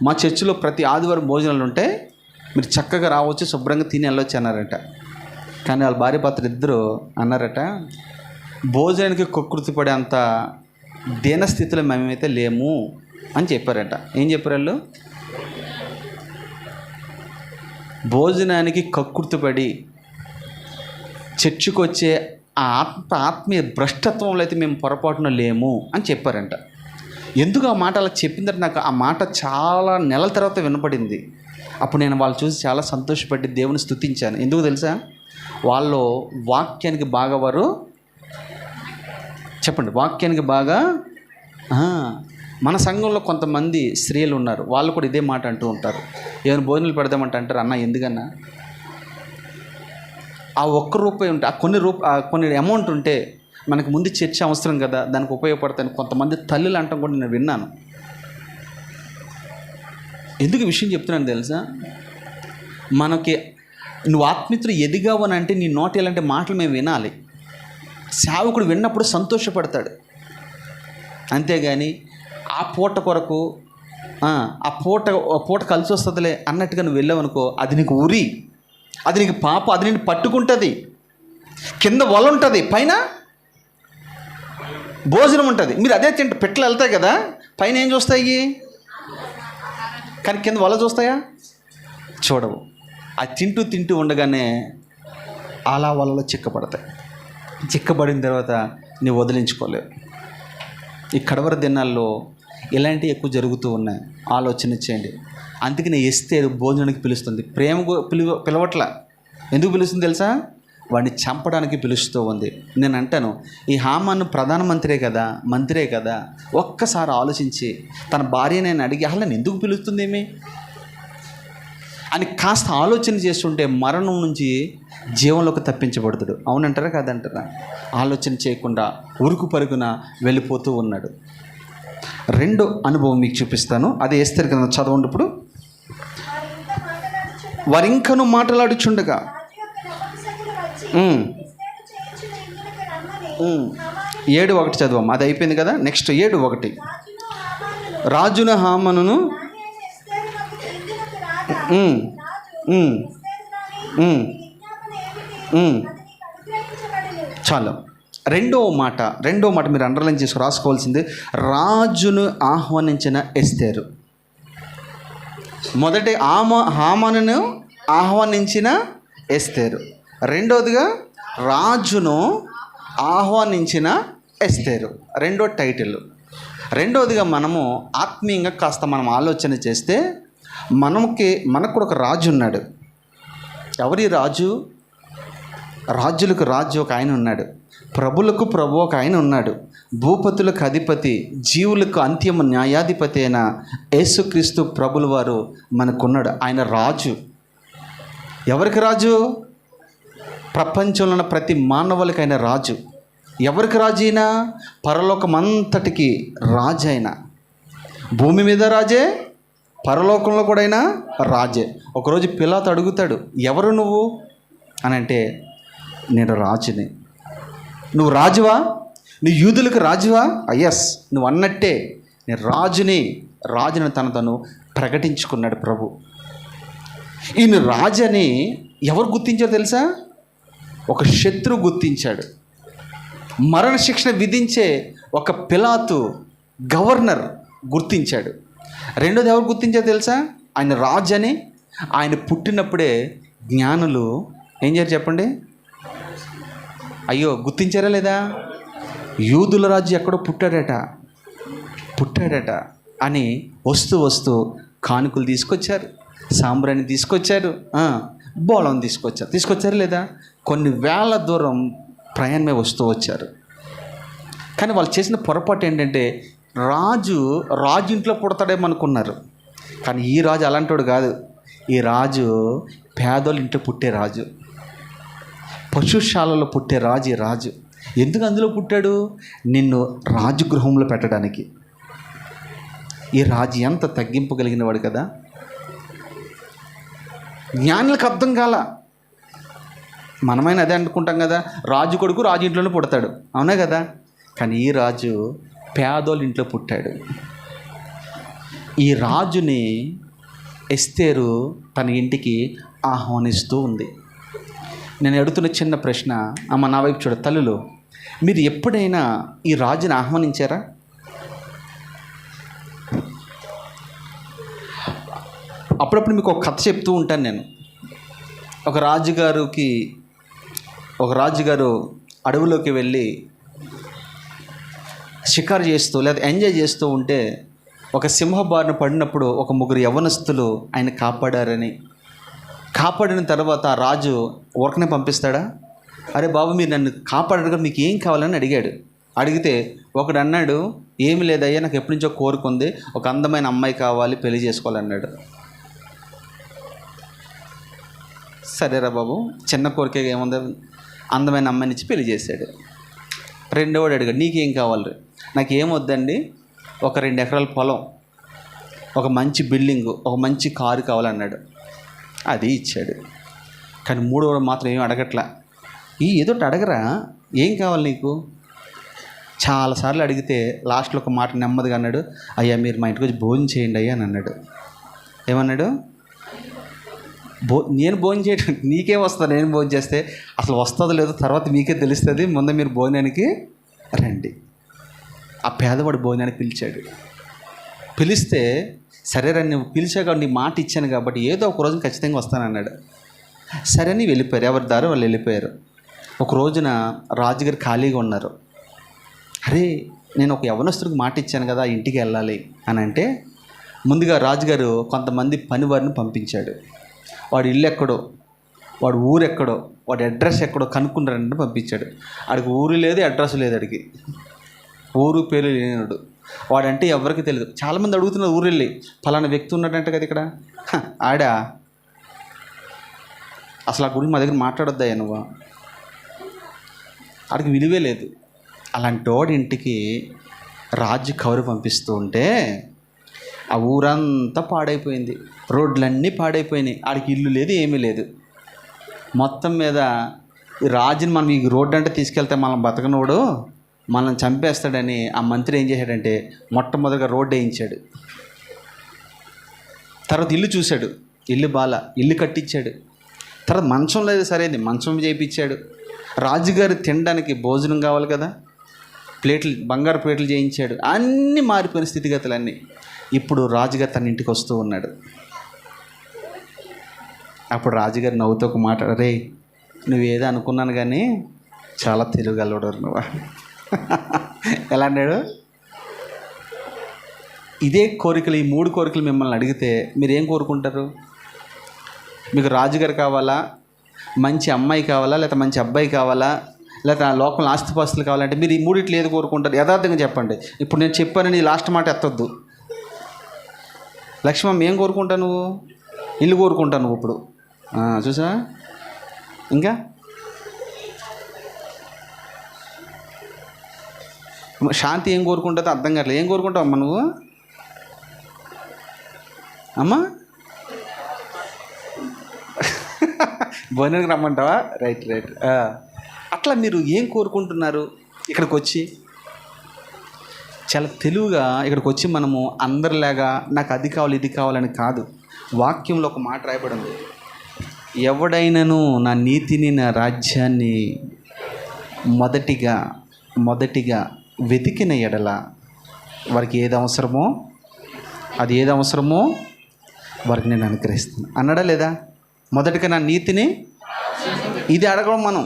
మా చర్చిలో ప్రతి ఆదివారం భోజనాలు ఉంటాయి, మీరు చక్కగా రావచ్చు, శుభ్రంగా తిని వెళ్ళొచ్చు అన్నారట. కానీ వాళ్ళ భార్య భర్తలు ఇద్దరు అన్నారట, భోజనానికి కకృతిపడే అంత దీనస్థితిలో మేమైతే లేము అని చెప్పారట. ఏం చెప్పారు వాళ్ళు? భోజనానికి కకృతిపడి చర్చికి వచ్చే ఆ ఆత్మీయ భ్రష్టత్వంలో అయితే మేము పొరపాటున లేము అని చెప్పారంట. ఎందుకు ఆ మాట అలా చెప్పిందంటే నాకు ఆ మాట చాలా నెలల తర్వాత వినపడింది. అప్పుడు నేను వాళ్ళు చూసి చాలా సంతోషపడి దేవుని స్తుతించాను. ఎందుకు తెలుసా? వాళ్ళు వాక్యానికి బాగా చెప్పండి, వాక్యానికి బాగా మన సంఘంలో కొంతమంది స్త్రీలు ఉన్నారు, వాళ్ళు కూడా ఇదే మాట అంటూ ఉంటారు. ఏమైనా భోజనాలు పెడదామంటే అంటారు, అన్న ఎందుకన్నా ఆ ₹1 ఉంటే, కొన్ని అమౌంట్ ఉంటే మనకు ముందు చర్చ అవసరం కదా, దానికి ఉపయోగపడతాను కొంతమంది తల్లులు అంటాం కూడా నేను విన్నాను. ఎందుకు విషయం చెప్తున్నాను తెలుసా? మనకి నువ్వు ఆత్మీయతలు ఎదిగావు అని అంటే నీ నోటి ఎలాంటి మాటలు మేము వినాలి. సేవకుడు విన్నప్పుడు సంతోషపడతాడు, అంతేగాని ఆ పూట కొరకు ఆ పూట కలిసి వస్తుందిలే అన్నట్టుగా నువ్వు వెళ్ళావనుకో, అది నీకు ఉరి, అది నీకు పాప, అది నేను పట్టుకుంటుంది. కింద వల ఉంటుంది, పైన భోజనం ఉంటుంది. మీరు అదే పెట్టలు వెళ్తాయి కదా, పైన ఏం చూస్తాయి కానీ కింద వల చూస్తాయా? చూడవు. ఆ తింటూ ఉండగానే అలా వలలో చిక్కబడతాయి. చిక్కబడిన తర్వాత నువ్వు వదిలించుకోలేవు. ఈ కడవర దినాల్లో ఇలాంటివి ఎక్కువ జరుగుతూ ఉన్నాయి. ఆలోచన చేయండి. అందుకని ఎస్తేరు భోజనానికి పిలుస్తుంది. పిలవట్ల. ఎందుకు పిలుస్తుంది తెలుసా? వాడిని చంపడానికి పిలుస్తూ ఉంది. నేను అంటాను, ఈ హామాను ప్రధానమంత్రే కదా, ఒక్కసారి ఆలోచించి తన భార్య నేను అడిగి అసలు ఎందుకు పిలుస్తుందేమి అని కాస్త ఆలోచన చేస్తుంటే మరణం నుంచి జీవంలోకి తప్పించబడతాడు. అవునంటారా కాదంటారా? ఆలోచన చేయకుండా ఉరుకు పరుగున వెళ్ళిపోతూ ఉన్నాడు. రెండో అనుభవం మీకు చూపిస్తాను. అది ఎస్తేరు కదా, చదవండి. ఇప్పుడు వారింకను మాట్లాడుచుండగా 7:1 చదవం. అది అయిపోయింది కదా. నెక్స్ట్ 7:1 రాజున హామనును చాలు. రెండో మాట మీరు అండర్లైన్ చేసుకు రాసుకోవాల్సింది, రాజును ఆహ్వానించిన ఎస్తేరు. మొదటి హామానును ఆహ్వానించిన ఎస్తేరు. రెండోదిగా రాజును ఆహ్వానించిన ఎస్తేరు, రెండో టైటిల్. రెండోదిగా మనము ఆత్మీయంగా కాస్త మనం ఆలోచన చేస్తే మనకు కూడా ఒక రాజు ఉన్నాడు. ఎవరి రాజు? రాజులకు రాజు ఒక ఆయన ఉన్నాడు, ప్రభులకు ప్రభు ఒక ఆయన ఉన్నాడు, భూపతులకు అధిపతి, జీవులకు అంత్యము న్యాయాధిపతి అయిన యేసుక్రీస్తు ప్రభుల వారు మనకున్నాడు. ఆయన రాజు. ఎవరికి రాజు? ప్రపంచంలో ఉన్న ప్రతి మానవులకి ఆయన రాజు. ఎవరికి రాజు అయినా? పరలోకమంతటికి రాజు అయినా. భూమి మీద రాజే, పరలోకంలో కూడా అయినా రాజే. ఒకరోజు పిలాతు అడుగుతాడు, ఎవరు నువ్వు అని అంటే, నేను రాజుని. నువ్వు రాజువా? నువ్వు యూదులకు రాజువా? ఎస్, నువ్వు అన్నట్టే నేను రాజుని తను ప్రకటించుకున్నాడు ప్రభు. ఈయన రాజని ఎవరు గుర్తించారో తెలుసా? ఒక శత్రువు గుర్తించాడు. మరణశిక్షణ విధించే ఒక పిలాతు గవర్నర్ గుర్తించాడు. రెండోది ఎవరు గుర్తించారో తెలుసా? ఆయన రాజు అని. ఆయన పుట్టినప్పుడే జ్ఞానులు ఏం చేయారు చెప్పండి? అయ్యో, గుర్తించారా లేదా? యూదుల రాజు ఎక్కడో పుట్టాడట అని వస్తూ కానుకలు తీసుకొచ్చారు, సాంబ్రాన్ని తీసుకొచ్చారు, బోళం తీసుకొచ్చారు లేదా? కొన్ని వేల దూరం ప్రయాణమే వస్తూ వచ్చారు. కానీ వాళ్ళు చేసిన పొరపాటు ఏంటంటే, రాజు ఇంట్లో పుడతాడేమో అనుకున్నారు. కానీ ఈ రాజు అలాంటోడు కాదు. ఈ రాజు పేదోళ్ళ ఇంట్లో పుట్టే రాజు, పశుశాలలో పుట్టే రాజు. ఈ రాజు ఎందుకు అందులో పుట్టాడు? నిన్ను రాజగృహంలో పెట్టడానికి. ఈ రాజు ఎంత తగ్గింపగలిగిన వాడు కదా. జ్ఞానులకు అర్థం కాల. మనమైనా అదే అనుకుంటాం కదా, రాజు కొడుకు రాజు ఇంట్లోనే పుడతాడు, అవునా కదా? కానీ ఈ రాజు పేదోళ్ళ ఇంట్లో పుట్టాడు. ఈ రాజుని ఎస్తేరు తన ఇంటికి ఆహ్వానిస్తూ ఉంది. నేను అడుగుతున్న చిన్న ప్రశ్న, అమ్మ నా వైపు చూడ, తల్లులు, మీరు ఎప్పుడైనా ఈ రాజుని ఆహ్వానించారా? అప్పుడప్పుడు మీకు ఒక కథ చెప్తూ ఉంటాను నేను. ఒక రాజుగారు అడవిలోకి వెళ్ళి షికారు చేస్తూ లేదా ఎంజాయ్ చేస్తూ ఉంటే ఒక సింహ బారిన పడినప్పుడు ఒక ముగ్గురు యవ్వనస్తులు ఆయన కాపాడిన తర్వాత ఆ రాజు ఊరకనే పంపిస్తాడా? అరే బాబు, మీరు నన్ను కాపాడగా మీకు ఏం కావాలని అడిగితే ఒకడు అన్నాడు, ఏమి లేదయ్యా, నాకు ఎప్పటి నుంచో కోరుకుంది, ఒక అందమైన అమ్మాయి కావాలి, పెళ్లి చేసుకోవాలన్నాడు. సరేరా బాబు, చిన్న కోరిక ఏముంది, అందమైన అమ్మాయిని ఇచ్చి పెళ్లి చేశాడు. రెండోవాడు అడిగాడు, నీకేం కావాలి? నాకు ఏమొద్దండి, ఒక 2 ఎకరాల పొలం, ఒక మంచి బిల్డింగు, ఒక మంచి కారు కావాలన్నాడు. అది ఇచ్చాడు. కానీ మూడోవాడు మాత్రం ఏం అడగట్లా. ఏదో అడగరా, ఏం కావాలి నీకు? చాలాసార్లు అడిగితే లాస్ట్లో ఒక మాట నెమ్మదిగా అన్నాడు, అయ్యా మీరు మా ఇంటికి వచ్చి భోజనం చేయండి అయ్యా అని అన్నాడు. ఏమన్నాడు? నేను భోజనం చేయడం నీకేం వస్తుంది, నేను భోజనం చేస్తే అసలు వస్తుందో లేదో తర్వాత మీకే తెలుస్తుంది, ముందు మీరు భోజనానికి రండి. ఆ పేదవాడు భోజనానికి పిలిస్తే సరేరా, నువ్వు పిలిచాక నీ మాట ఇచ్చాను కాబట్టి ఏదో ఒక రోజు ఖచ్చితంగా వస్తానన్నాడు. సరే అని వెళ్ళిపోయారు, ఎవరి దారి వాళ్ళు వెళ్ళిపోయారు. ఒక రోజున రాజుగారు ఖాళీగా ఉన్నారు. అరే, నేను ఒక యవ్వనస్తుడికి మాట ఇచ్చాను కదా, ఇంటికి వెళ్ళాలి అని అంటే ముందుగా రాజుగారు కొంతమంది పనివారిని పంపించాడు. వాడు ఇల్లు ఎక్కడో, వాడు ఊరు ఎక్కడో, వాడి అడ్రస్ ఎక్కడో కనుక్కుంటారంటే పంపించాడు. ఆడికి ఊరు లేదు, అడ్రస్ లేదు, అడిగి ఊరు పేరు లేనాడు. వాడంటే ఎవరికి తెలియదు. చాలామంది అడుగుతున్నారు ఊరు వెళ్ళి, ఫలానా వ్యక్తి ఉన్నాడంటే కదా ఇక్కడ, ఆడా అసలు ఆ గురించి మా దగ్గర మాట్లాడొద్దాయా నువ్వు? ఆడికి విలువే లేదు. అలాంటి వాడి ఇంటికి రాజు కౌరు పంపిస్తూ ఉంటే ఆ ఊరంతా పాడైపోయింది, రోడ్లన్నీ పాడైపోయినాయి, ఆడికి ఇల్లు లేదు, ఏమీ లేదు. మొత్తం మీద ఈ రాజుని మనం ఈ రోడ్డు అంటే తీసుకెళ్తే మనం బతకనోడు మనల్ని చంపేస్తాడని ఆ మంత్రి ఏం చేశాడంటే మొట్టమొదటిగా రోడ్డు వేయించాడు. తర్వాత ఇల్లు చూశాడు, ఇల్లు ఇల్లు కట్టించాడు. తర్వాత మంచం లేదు, సరైంది, మంచం చేయించాడు. రాజుగారు తినడానికి భోజనం కావాలి కదా, బంగారు ప్లేట్లు చేయించాడు. అన్నీ మారిపోయిన స్థితిగతులన్నీ. ఇప్పుడు రాజుగారు తన ఇంటికి వస్తూ ఉన్నాడు. అప్పుడు రాజుగారు నవ్వుతో ఒక మాట, రే నువ్వేదో అనుకున్నాను కానీ చాలా తెలివిగలడు నువ్వు. ఎలా అన్నాడు? ఇదే కోరికలు, ఈ 3 కోరికలు మిమ్మల్ని అడిగితే మీరు ఏం కోరుకుంటారు? మీకు రాజుగారు కావాలా, మంచి అమ్మాయి కావాలా, లేదా మంచి అబ్బాయి కావాలా, లేదా లోకల్ ఆస్తిపాస్తులు కావాలంటే మీరు ఈ 3 ఏది కోరుకుంటారు? యథార్థంగా చెప్పండి. ఇప్పుడు నేను చెప్పానని లాస్ట్ మాట ఎత్తొద్దు. లక్ష్మమ్మ ఏం కోరుకుంటావు నువ్వు? ఇల్లు కోరుకుంటావు నువ్వు. ఇప్పుడు చూసా, ఇంకా శాంతి ఏం కోరుకుంటుందో అర్థం కావట్లేదు. ఏం కోరుకుంటావు అమ్మ నువ్వు? అమ్మా భోజనానికి రమ్మంటావా? రైట్. అట్లా మీరు ఏం కోరుకుంటున్నారు? ఇక్కడికి వచ్చి చాలా తెలివిగా ఇక్కడికి వచ్చి మనము అందరిలాగా నాకు అది కావాలి ఇది కావాలని కాదు. వాక్యంలో ఒక మాట రాయబడింది, ఎవడైనను నా నీతిని నా రాజ్యాన్ని మొదటిగా వెతికిన ఎడల వారికి ఏది అవసరమో వారికి నేను అనుగ్రహిస్తాను అన్నాడా లేదా? మొదటిగా నా నీతిని, ఇది అడగడం మనం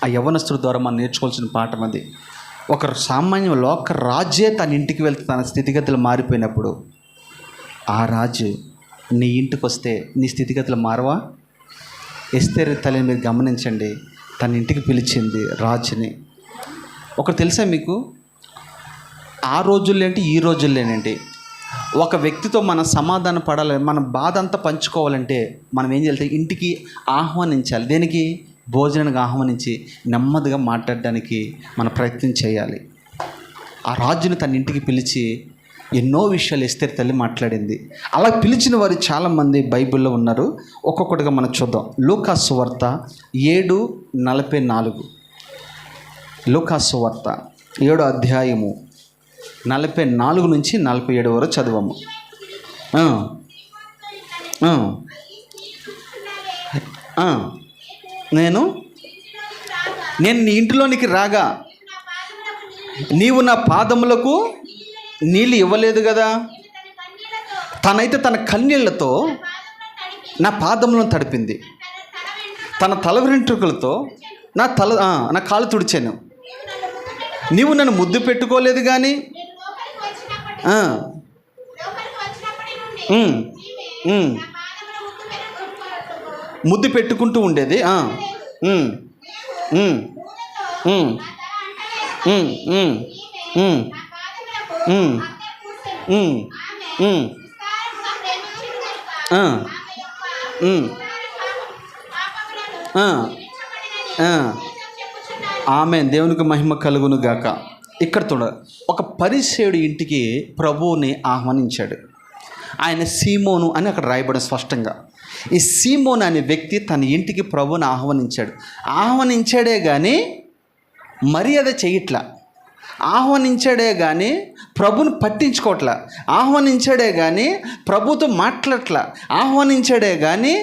ఆ యవ్వనస్తుడి ద్వారా మనం నేర్చుకోవాల్సిన పాఠం అది. ఒక సామాన్య లోక రాజే తన ఇంటికి వెళ్తే తన స్థితిగతులు మారిపోయినప్పుడు ఆ రాజు నీ ఇంటికి వస్తే నీ స్థితిగతులు మారవా? ఎస్తేరు తల్లిని మీరు గమనించండి, తన ఇంటికి పిలిచింది రాజుని. ఒకటి తెలుసా మీకు, ఆ రోజుల్లేంటి ఈ రోజుల్లేనండి, ఒక వ్యక్తితో మనం సమాధానం పడాలి, మన బాధ అంతా పంచుకోవాలంటే మనం ఏం చేయాలి? ఇంటికి ఆహ్వానించాలి. దేనికి? భోజనానికి ఆహ్వానించి నెమ్మదిగా మాట్లాడడానికి మన ప్రయత్నం చేయాలి. ఆ రాజుని తన ఇంటికి పిలిచి ఎన్నో విషయాలు ఎస్తేరు తల్లి మాట్లాడింది. అలా పిలిచిన వారు చాలామంది బైబిల్లో ఉన్నారు. ఒక్కొక్కటిగా మనం చూద్దాం. లూకా సువార్త 7:44. లూకా సువార్త 7వ అధ్యాయము 44 నుంచి 47 వరకు చదువము. నేను నేను నీ ఇంటిలోనికి రాగా నీవు నా పాదములకు నీళ్ళు ఇవ్వలేదు కదా. తనైతే తన కన్నీళ్లతో నా పాదములను తడిపింది, తన తల వెంట్రుకలతో నా కాలు తుడిచాను. నీవు నన్ను ముద్దు పెట్టుకోలేదు కానీ ముద్దు పెట్టుకుంటూ ఉండేది. ఆమేన్. దేవునికి మహిమ కలుగును గాక. ఇక్కడ చూడ, ఒక పరిసేయుడు ఇంటికి ప్రభువుని ఆహ్వానించాడు. ఆయన సీమోను అని అక్కడ రాయబడిన స్పష్టంగా. ఈ సీమోను అనే వ్యక్తి తన ఇంటికి ప్రభువుని ఆహ్వానించాడే కానీ మర్యాద చేయట్లా, ఆహ్వానించాడే కానీ ప్రభుని పట్టించుకోవట్లా, ఆహ్వానించాడే కానీ ప్రభుతో మాట్లాడట్లా, ఆహ్వానించాడే కానీ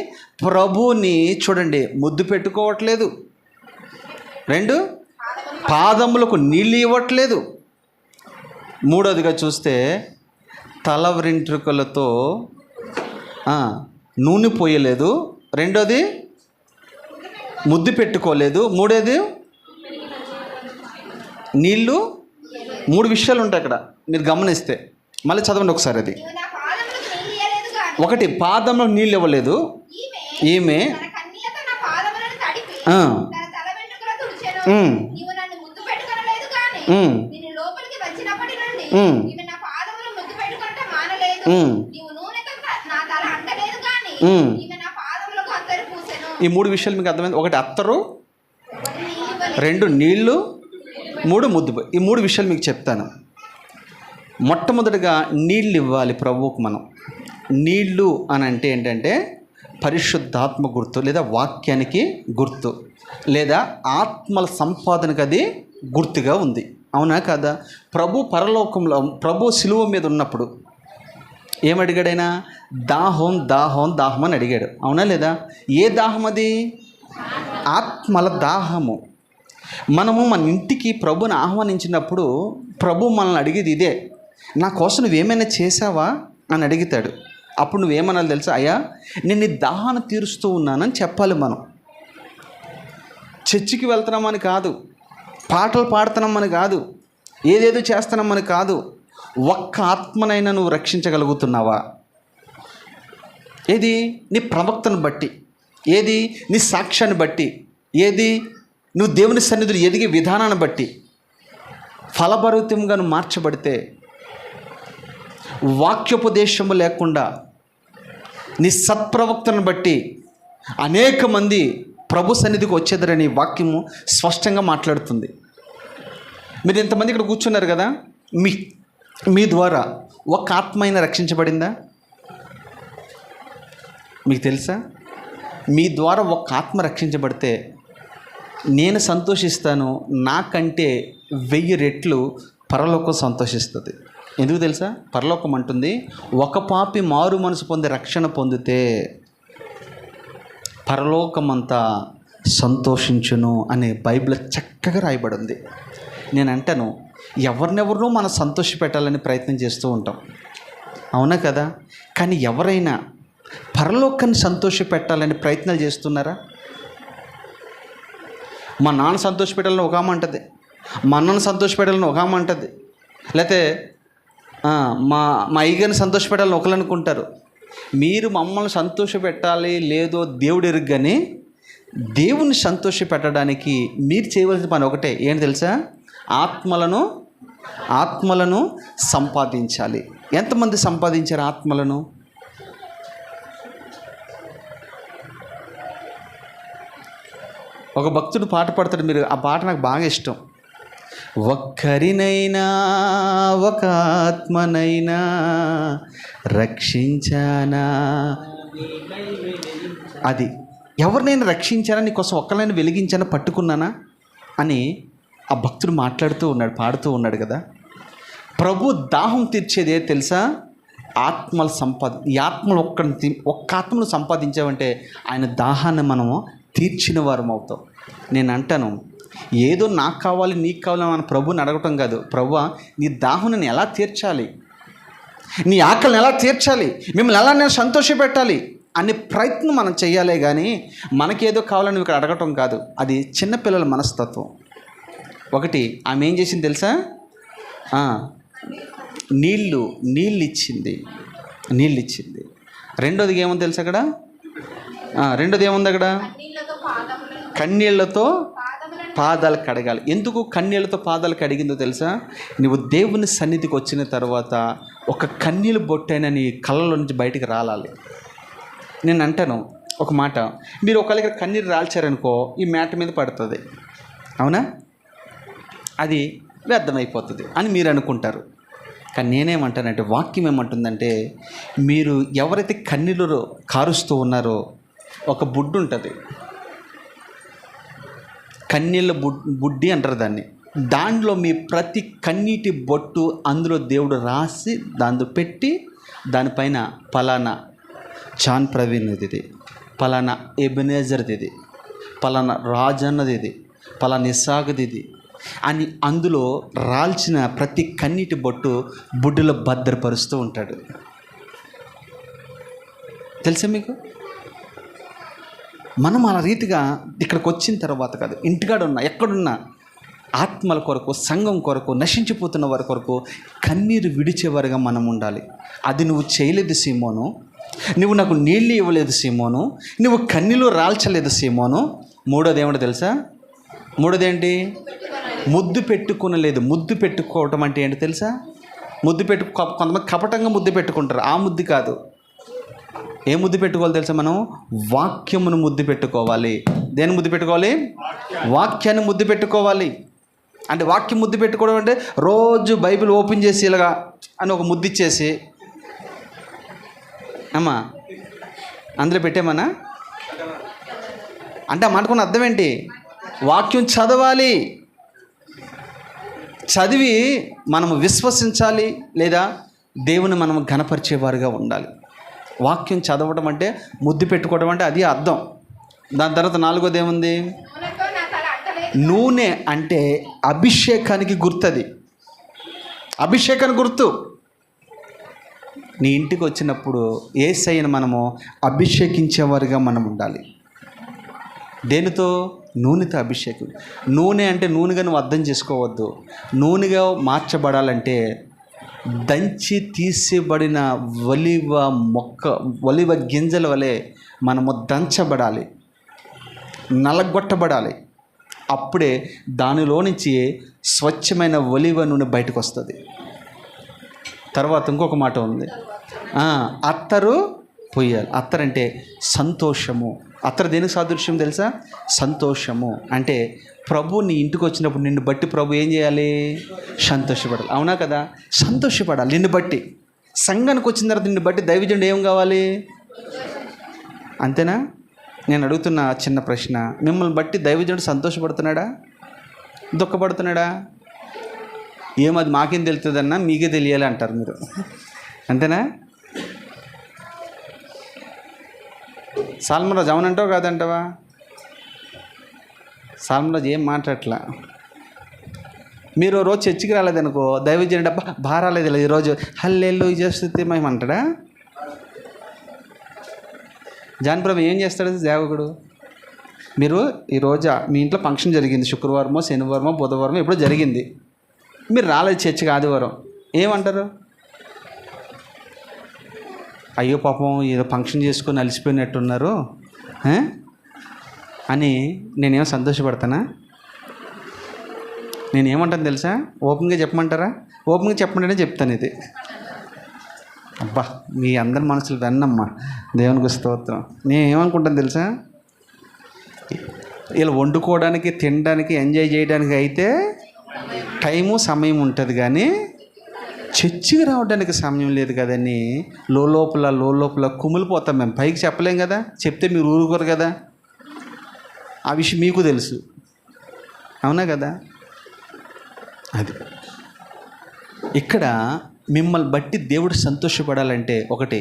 ప్రభుని చూడండి ముద్దు పెట్టుకోవట్లేదు, 2 పాదములకు నీళ్ళు ఇవ్వట్లేదు, 3వదిగా చూస్తే తల వెంట్రుకలతో నూనె పోయలేదు, 2వది ముద్దు పెట్టుకోలేదు, 3వది నీళ్ళు. 3 విషయాలు ఉంటాయి అక్కడ, మీరు గమనిస్తే. మళ్ళీ చదవండి ఒకసారి. అది 1 పాదంలో నీళ్ళు ఇవ్వలేదు ఈమె, ఈ 3 విషయాలు మీకు అర్థమైంది. 1 అత్తరు, 2 నీళ్ళు, 3 ముద్దు. ఈ 3 విషయాలు మీకు చెప్తాను. మొట్టమొదటిగా నీళ్ళు ఇవ్వాలి ప్రభువుకు. మనం నీళ్ళు అని అంటే ఏంటంటే పరిశుద్ధాత్మ గుర్తు, లేదా వాక్యానికి గుర్తు, లేదా ఆత్మల సంపాదనకు అది గుర్తుగా ఉంది. అవునా కదా? పరలోకంలో ప్రభు శిలువ మీద ఉన్నప్పుడు ఏమడిగాడైనా? దాహం దాహం దాహం అని అడిగాడు. అవునా లేదా? ఏ దాహం అది? ఆత్మల దాహము. మనము మన ఇంటికి ప్రభుని ఆహ్వానించినప్పుడు ప్రభు మనల్ని అడిగేది ఇదే, నా కోసం నువ్వేమైనా చేసావా అని అడుగుతాడు. అప్పుడు నువ్వేమనాలి తెలుసా? అయ్యా నేను నీ దాహాన్ని తీరుస్తూ ఉన్నానని చెప్పాలి. మనం చర్చికి వెళ్తున్నామని కాదు, పాటలు పాడుతున్నామని కాదు, ఏదేదో చేస్తున్నామని కాదు. ఒక్క ఆత్మనైనా నువ్వు రక్షించగలుగుతున్నావా? ఏది? నీ ప్రవక్తను బట్టి, ఏది నీ సాక్ష్యాన్ని బట్టి, ఏది నువ్వు దేవుని సన్నిధిలో ఎదిగే విధానాన్ని బట్టి ఫలభరితంగా నువ్వు మార్చబడితే, వాక్యోపదేశము లేకుండా నీ సత్ప్రవక్తను బట్టి అనేక మంది ప్రభు సన్నిధికి వచ్చేదరని వాక్యము స్పష్టంగా మాట్లాడుతుంది. మీరు ఇంతమంది ఇక్కడ కూర్చున్నారు కదా, మీ ద్వారా ఒక ఆత్మ అయినా రక్షించబడిందా? మీకు తెలుసా? మీ ద్వారా ఒక ఆత్మ రక్షించబడితే నేను సంతోషిస్తాను, నాకంటే 1000 రెట్లు పరలోకం సంతోషిస్తుంది. ఎందుకు తెలుసా? పరలోకం అంటుంది, ఒక పాపి మారు మనసు పొంది రక్షణ పొందితే పరలోకమంతా సంతోషించును అనే బైబిల్ చక్కగా రాయబడింది. నేను అంటాను, ఎవరినెవరినో మనం సంతోష పెట్టాలని ప్రయత్నం చేస్తూ ఉంటాం. అవునా కదా? కానీ ఎవరైనా పరలోకాన్ని సంతోష పెట్టాలని ప్రయత్నాలు చేస్తున్నారా? మా నాన్న సంతోష పెట్టాలని ఒక ఆమె అంటుంది, మా అన్నను సంతోష పెట్టాలని ఒక ఆమె అంటుంది, లేకపోతే మా అయ్యగారిని సంతోష పెట్టాలని ఒకరు అనుకుంటారు. మీరు మమ్మల్ని సంతోష పెట్టాలి లేదో దేవుడు ఎరుగు, కానీ దేవుని సంతోష పెట్టడానికి మీరు చేయవలసిన పని ఒకటే. ఏంటి తెలుసా? ఆత్మలను సంపాదించాలి. ఎంతమంది సంపాదించారు ఆత్మలను? ఒక భక్తుడు పాట పాడతాడు, మీరు ఆ పాట నాకు బాగా ఇష్టం. ఒక్కరినైనా ఒక ఆత్మనైనా రక్షించానా, అది ఎవరినైనా రక్షించానా, నీకోసం ఒక్కరినైనా వెలిగించానా, పట్టుకున్నానా అని ఆ భక్తుడు మాట్లాడుతూ ఉన్నాడు, పాడుతూ ఉన్నాడు కదా. ప్రభు దాహం తీర్చేదే తెలుసా? ఆత్మల ఈ ఆత్మలు ఒక్క ఆత్మను సంపాదించావంటే ఆయన దాహాన్ని మనము తీర్చిన వారం అవుతాం. నేను అంటాను, ఏదో నాకు కావాలి నీకు కావాలి మన ప్రభుని అడగటం కాదు. ప్రభువా, నీ దాహం నేను ఎలా తీర్చాలి, నీ ఆకలిని ఎలా తీర్చాలి, మిమ్మల్ని ఎలా నేను సంతోషపెట్టాలి అనే ప్రయత్నం మనం చేయాలే కానీ మనకేదో కావాలని ఇక్కడ అడగటం కాదు. అది చిన్నపిల్లల మనస్తత్వం. ఒకటి ఆమె ఏం చేసింది తెలుసా? నీళ్ళు ఇచ్చింది. రెండోది ఏముంది తెలుసా అక్కడ? రెండోది ఏముంది అక్కడ? కన్నీళ్లతో పాదాలు కడగాలి. ఎందుకు కన్నీళ్లతో పాదాలు కడిగిందో తెలుసా? నువ్వు దేవుని సన్నిధికి వచ్చిన తర్వాత ఒక కన్నీళ్ళు బొట్టైనా నీ కళ్ళలో నుంచి బయటికి రాలాలి. నేను అంటాను ఒక మాట, మీరు ఒకళ్ళకి కన్నీరు రాల్చారనుకో ఈ మేట మీద పడుతుంది, అవునా? అది వ్యర్థమైపోతుంది అని మీరు అనుకుంటారు. కానీ నేనేమంటానంటే వాక్యం ఏమంటుందంటే, మీరు ఎవరైతే కన్నీళ్ళు కారుస్తూ ఉన్నారో ఒక బుడ్డు ఉంటుంది, కన్నీళ్ళ బుడ్డి అంటారు దాన్ని. దాంట్లో మీ ప్రతి కన్నీటి బొట్టు అందులో దేవుడు రాసి దాంట్లో పెట్టి దానిపైన పలానా జాన్ ప్రవీణ్ది ఇది, పలానా ఎబెనేజర్ది ఇది, పలానా రాజన్నది ఇది, పలానా ఇస్సాకుది ఇది అని అందులో రాల్చిన ప్రతి కన్నీటి బొట్టు బుడ్డులో భద్రపరుస్తూ ఉంటాడు. తెలుసా మీకు? మనం అలా రీతిగా ఇక్కడికి వచ్చిన తర్వాత కాదు, ఇంటికాడ ఉన్నా ఎక్కడున్నా ఆత్మల కొరకు, సంఘం కొరకు, నశించిపోతున్న వారి కొరకు కన్నీరు విడిచేవారుగా మనం ఉండాలి. అది నువ్వు చేయలేదు సీమోను, నువ్వు నాకు నీళ్ళు ఇవ్వలేదు సీమోను, నువ్వు కన్నీళ్ళు రాల్చలేదు సీమోను. మూడోది ఏమిటో తెలుసా? మూడోది ఏంటి? ముద్దు పెట్టుకునలేదు. ముద్దు పెట్టుకోవటం అంటే ఏంటి తెలుసా? కొంతమంది కపటంగా ముద్దు పెట్టుకుంటారు. ఆ ముద్దు కాదు. ఏ ముద్దు పెట్టుకోవాలి తెలుసా? మనం వాక్యమును ముద్దు పెట్టుకోవాలి. దేని ముద్దు పెట్టుకోవాలి? వాక్యాన్ని ముద్దు పెట్టుకోవాలి. అంటే వాక్యం ముద్దు పెట్టుకోవడం అంటే రోజు బైబిల్ ఓపెన్ చేసి ఇలాగా అని ఒక ముద్దు ఇచ్చేసి అమ్మా అందులో పెట్టేమన్నా అంటే ఆ మాటకున్న అర్థం ఏంటి? వాక్యం చదవాలి, చదివి మనము విశ్వసించాలి, లేదా దేవుని మనం ఘనపరిచేవారుగా ఉండాలి. వాక్యం చదవడం అంటే ముద్దు పెట్టుకోవడం అంటే అది అర్థం. దాని తర్వాత నాలుగోది ఏముంది? నూనె అంటే అభిషేకానికి గుర్తది. అభిషేకానికి గుర్తు. నీ ఇంటికి వచ్చినప్పుడు యేసయ్యను మనము అభిషేకించేవారుగా మనం ఉండాలి. దేనితో? నూనెతో అభిషేకం. నూనె అంటే నూనెగా నువ్వు అర్థం చేసుకోవద్దు. నూనెగా మార్చబడాలంటే దంచి తీసిబడిన ఒలివ గింజల వలె మనము దంచబడాలి, నలగొట్టబడాలి. అప్పుడే దానిలో నుంచి స్వచ్ఛమైన ఒలివ నూనె బయటకు వస్తుంది. తర్వాత ఇంకొక మాట ఉంది, అత్తరు పొయ్యాలి. అత్తరంటే సంతోషము. అత్తరు దేనికి సాదృశ్యం తెలుసా? సంతోషము. అంటే ప్రభు నీ ఇంటికి వచ్చినప్పుడు నిన్ను బట్టి ప్రభు ఏం చేయాలి? సంతోషపడాలి. అవునా కదా? సంతోషపడాలి నిన్ను బట్టి. సంఘానికి వచ్చిన తర్వాత నిన్ను బట్టి దైవజనుడు ఏం కావాలి? అంతేనా? నేను అడుగుతున్న చిన్న ప్రశ్న, మిమ్మల్ని బట్టి దైవజనుడు సంతోషపడుతున్నాడా, దుఃఖపడుతున్నాడా? ఏమది మాకేం తెలుస్తుందన్నా, మీకే తెలియాలి అంటారు మీరు. అంతేనా? సాల్మరాజు అవునంటావు కాదంటావా? సాల్మరాజు ఏం మాట్లాడట్లా. మీరు రోజు చర్చికి రాలేదనుకో, దైవజనుడు అబ్బా బారాలేదు ఇలా ఈరోజు హల్లెలూయా చేస్తే మేమంటాడా? జానప్రభు ఏం చేస్తాడు సేవకుడు? మీరు ఈరోజు మీ ఇంట్లో ఫంక్షన్ జరిగింది, శుక్రవారమో శనివారమో బుధవారమో ఎప్పుడో జరిగింది, మీరు రాలేదు చర్చికి ఆదివారం, ఏమంటారు? అయ్యో పాపం ఏదో ఫంక్షన్ చేసుకొని అలసిపోయినట్టున్నారు అని నేనేమో సంతోషపడతానా? నేనేమంటాను తెలుసా? ఓపెన్గా చెప్పమంటారా? ఓపెన్గా చెప్పమంటేనే చెప్తాను ఇది. అబ్బా మీ అందరి మనసులు వెన్నమ్మా, దేవునికి స్తోత్రం. నేను ఏమనుకుంటాను తెలుసా? ఇలా వండుకోవడానికి, తినడానికి, ఎంజాయ్ చేయడానికి అయితే టైము సమయం ఉంటుంది, కానీ చర్చికి రావడానికి సమయం లేదు కదని లోపల కుమిలిపోతాం మేము. పైకి చెప్పలేం కదా, చెప్తే మీరు ఊరుకోరు కదా. ఆ విషయం మీకు తెలుసు, అవునా కదా? అది ఇక్కడ మిమ్మల్ని బట్టి దేవుడు సంతోషపడాలంటే ఒకటి,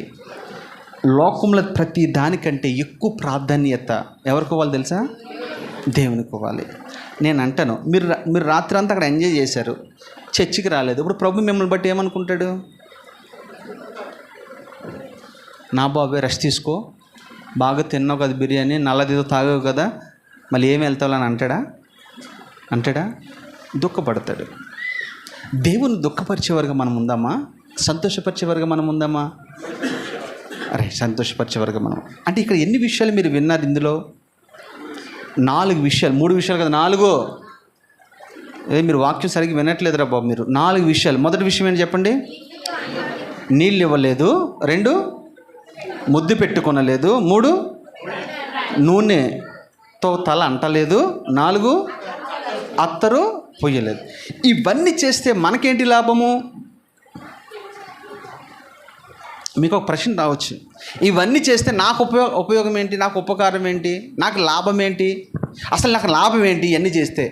లోకంలో ప్రతి దానికంటే ఎక్కువ ప్రాధాన్యత ఎవరికి ఇవ్వాలి తెలుసా? దేవునికి ఇవ్వాలి. నేను అంటాను, మీరు రాత్రి అంతా అక్కడ ఎంజాయ్ చేశారు, చర్చికి రాలేదు. ఇప్పుడు ప్రభు మిమ్మల్ని బట్టి ఏమనుకుంటాడు? నా బాబే రెస్ట్ తీసుకో, బాగా తిన్నావు కదా బిర్యానీ, నల్లదేదో తాగావు కదా, మళ్ళీ ఏమి వెళ్తావు అని అంటాడా? దుఃఖపడతాడు. దేవుని దుఃఖపరిచేవారుగా మనం ఉందామా? సంతోషపరిచేవారుగా మనం ఉందామా? అరే సంతోషపరిచేవారుగా మనం అంటే ఇక్కడ ఎన్ని విషయాలు మీరు విన్నారు? ఇందులో 4 విషయాలు, 3 విషయాలు కదా, 4. మీరు వాక్యం సరిగ్గా వినట్లేదురా బాబు మీరు. 4 విషయాలు. మొదటి విషయం ఏంటి చెప్పండి? నీళ్ళు ఇవ్వలేదు. 2 ముద్దు పెట్టుకొనలేదు. 3 నూనెతో తల అంటలేదు. 4 అత్తరు పొయ్యలేదు. ఇవన్నీ చేస్తే మనకేంటి లాభము? మీకు ఒక ప్రశ్న రావచ్చు, ఇవన్నీ చేస్తే నాకు ఉపయోగం ఏంటి, నాకు ఉపకారం ఏంటి, నాకు లాభం ఏంటి, అసలు నాకు లాభం ఏంటి ఇవన్నీ చేస్తే?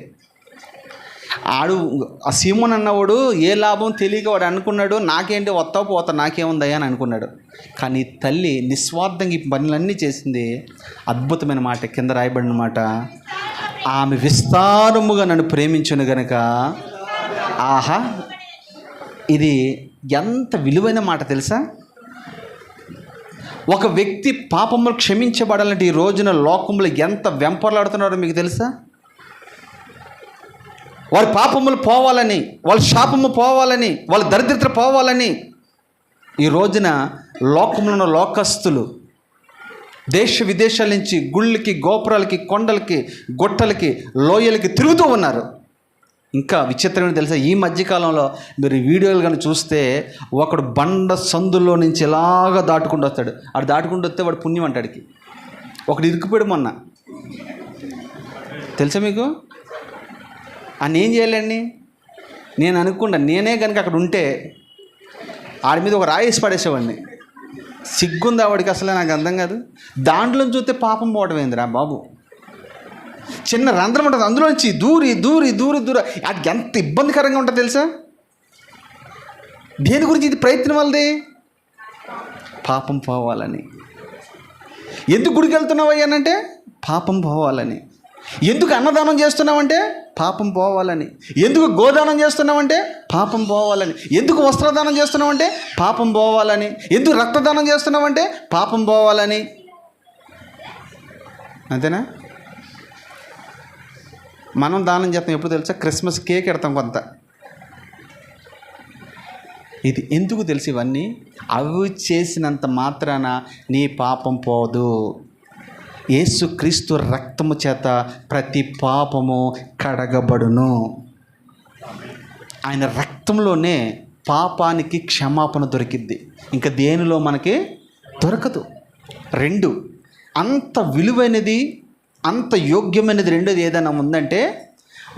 ఆ సీమోన్ అన్నవాడు ఏ లాభం తెలియక వాడు అనుకున్నాడు, నాకేంటి వస్తావు పోతా నాకేముందయ్యా అని అనుకున్నాడు. కానీ తల్లి నిస్వార్థంగా ఈ పనులన్నీ చేసింది. అద్భుతమైన మాట కింద రాయబడిన మాట, ఆమె విస్తారముగా నన్ను ప్రేమించును గనుక. ఆహా, ఇది ఎంత విలువైన మాట తెలుసా? ఒక వ్యక్తి పాపములు క్షమించబడాలంటే ఈ రోజున లోకంలో ఎంత వెంపర్లాడుతున్నారో మీకు తెలుసా? వారి పాపములు పోవాలని, వాళ్ళ శాపము పోవాలని, వాళ్ళ దరిద్రత పోవాలని ఈ రోజున లోకంలో ఉన్న లోకస్తులు దేశ విదేశాల నుంచి గుళ్ళకి, గోపురాలకి, కొండలకి, గుట్టలకి, లోయలకి తిరుగుతూ ఉన్నారు. ఇంకా విచిత్రమైన తెలుసా, ఈ మధ్యకాలంలో మీరు వీడియోలు కానీ చూస్తే ఒకడు బండ సందులో నుంచి ఇలాగా దాటుకుంటూ వస్తాడు. ఆడు దాటుకుంటూ వస్తే వాడు పుణ్యం అంటాడికి. ఒకడు ఇరుక్కుపోయాడు మొన్న, తెలుసా మీకు? అని ఏం చేయాలండి? నేను అనుకున్నా, నేనే కనుక అక్కడ ఉంటే ఆడి మీద ఒక రాయేసి పడేసేవాడిని. సిగ్గుంది ఆవిడికి, అసలే నాకు అర్థం కాదు. దాంట్లో చూస్తే పాపం పోవడం ఏందిరా బాబు? చిన్న రంధ్రం ఉంటుంది, అందులోంచి దూరి అది ఎంత ఇబ్బందికరంగా ఉంటుంది తెలుసా? దేని గురించి ఇది ప్రయత్నం వాళ్ళది? పాపం పోవాలని. ఎందుకు గుడికి వెళ్తున్నావు అయ్యానంటే పాపం పోవాలని. ఎందుకు అన్నదానం చేస్తున్నావంటే పాపం పోవాలని. ఎందుకు గోదానం చేస్తున్నావంటే పాపం పోవాలని. ఎందుకు వస్త్రదానం చేస్తున్నావంటే పాపం పోవాలని. ఎందుకు రక్తదానం చేస్తున్నావంటే పాపం పోవాలని. అంతేనా? మనం దానం చేస్తాం ఎప్పుడు తెలుసా? క్రిస్మస్ కేక్ ఎడతాం కొంత. ఇది ఎందుకు తెలుసు? ఇవన్నీ అవి చేసినంత మాత్రాన నీ పాపం పోదు. యేసుక్రీస్తు రక్తము చేత ప్రతి పాపము కడగబడును. ఆయన రక్తంలోనే పాపానికి క్షమాపణ దొరికిద్ది, ఇంకా దేనిలో మనకి దొరకదు. 2 అంత విలువైనది, అంత యోగ్యమైనది రెండోది ఏదైనా ఉందంటే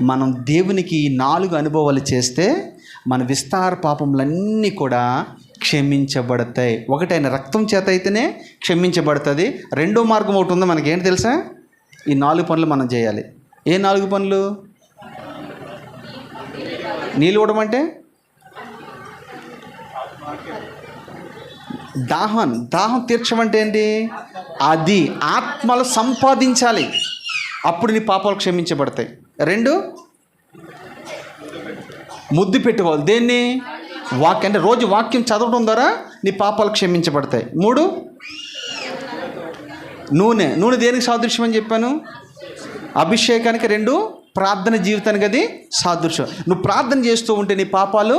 మనం దేవునికి ఈ 4 అనుభవాలు చేస్తే మన విస్తార పాపములన్నీ కూడా క్షమించబడతాయి. ఒకటి ఆయన రక్తం చేత అయితేనే క్షమించబడుతుంది. 2వ మార్గం ఒకటి ఉంది మనకి. ఏంటి తెలుసా? ఈ 4 పనులు మనం చేయాలి. ఏ 4 పనులు? నీళ్ళు ఇవ్వడం, దాహం తీర్చమంటే ఏంటి? అది ఆత్మలు సంపాదించాలి, అప్పుడు నీ పాపాలు క్షమించబడతాయి. 2 ముద్దు పెట్టుకోవాలి. దేన్ని? వాక్యం. అంటే రోజు వాక్యం చదవడం ద్వారా నీ పాపాలు క్షమించబడతాయి. 3 నూనె దేనికి సాదృశ్యం అని చెప్పాను? అభిషేకానికి. 2 ప్రార్థన జీవితానికి అది సాదృశ్యం. నువ్వు ప్రార్థన చేస్తూ ఉంటే నీ పాపాలు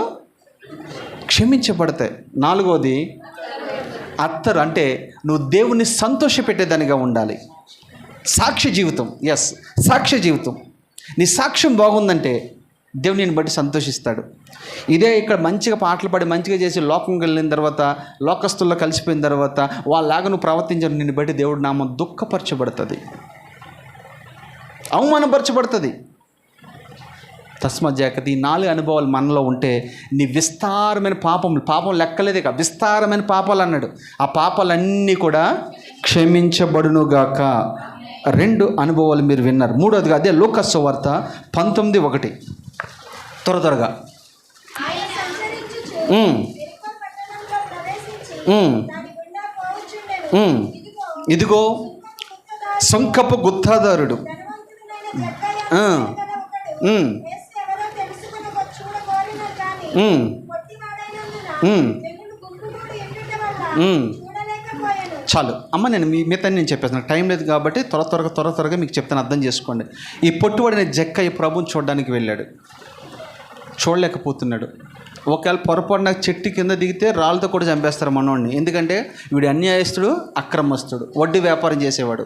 క్షమించబడతాయి. 4వది అత్తరు, అంటే నువ్వు దేవుణ్ణి సంతోషపెట్టేదానిగా ఉండాలి. సాక్ష్య జీవితం. సాక్ష్య జీవితం. నీ సాక్ష్యం బాగుందంటే దేవుని నిన్ను బట్టి సంతోషిస్తాడు. ఇదే ఇక్కడ మంచిగా పాటలు పాడి మంచిగా చేసి లోకంకి వెళ్ళిన తర్వాత, లోకస్తుల్లో కలిసిపోయిన తర్వాత వాళ్ళలాగా నువ్వు ప్రవర్తించడం నిన్ను బట్టి దేవుడి నామం దుఃఖపరచబడుతుంది, అవమానపరచబడుతుంది. తస్మాత్ జాగ్రత్త. ఈ 4 అనుభవాలు మనలో ఉంటే నీ విస్తారమైన పాపం లెక్కలేదే కాదు, విస్తారమైన పాపాలు అన్నాడు. ఆ పాపాలన్నీ కూడా క్షమించబడునుగాక. 2 అనుభవాలు మీరు విన్నారు. 3వదిగా అదే లూకా సువార్త 19:1. త్వరగా ఇదిగో సుంకపు గుత్తాదారుడు చాలు అమ్మ, నేను మిగతా నేను చెప్పేస్తాను, టైం లేదు కాబట్టి త్వరగా మీకు చెప్తాను, అర్థం చేసుకోండి. ఈ పొట్టువాడిన జక్కయ్య ప్రభుని చూడడానికి వెళ్ళాడు, చూడలేకపోతున్నాడు. ఒకవేళ పొరపాటున చెట్టు కింద దిగితే రాళ్ళతో కూడా చంపేస్తారు మనోడిని. ఎందుకంటే వీడు అన్యాయస్తుడు, అక్రమస్తుడు, వడ్డీ వ్యాపారం చేసేవాడు.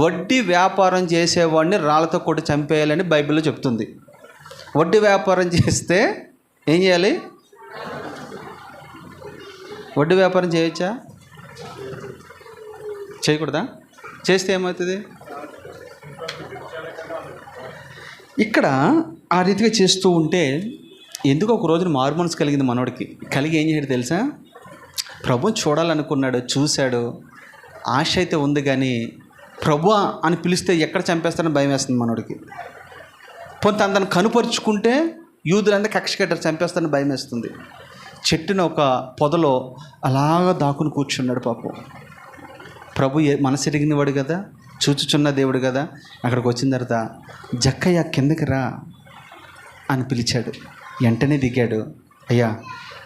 వడ్డీ వ్యాపారం చేసేవాడిని రాళ్ళతో కూడా చంపేయాలని బైబిల్లో చెప్తుంది. వడ్డీ వ్యాపారం చేస్తే ఏం చేయాలి? వడ్డీ వ్యాపారం చేయొచ్చా? చేయకూడదా? చేస్తే ఏమవుతుంది? ఇక్కడ ఆ రీతిగా చేస్తూ ఉంటే ఎందుకు ఒక రోజున మారు మనసు కలిగింది మనోడికి. కలిగి ఏం చేయడు తెలుసా? ప్రభుని చూడాలనుకున్నాడు, చూశాడు, ఆశ అయితే ఉంది, కానీ ప్రభు అని పిలిస్తే ఎక్కడ చంపేస్తారని భయం వేస్తుంది మనోడికి. కొంత తను కనుపరుచుకుంటే యూదులంతా కక్ష కట్టారు, చంపేస్తారని భయం వేస్తుంది. చెట్టున ఒక పొదలో అలాగా దాక్కుని కూర్చున్నాడు పాపం. ప్రభు మనసు ఎరిగినవాడు కదా, చూచుచున్న దేవుడు కదా. అక్కడికి వచ్చిన తర్వాత జక్కయ్య కిందకి రా అని పిలిచాడు. వెంటనే దిగాడు. అయ్యా,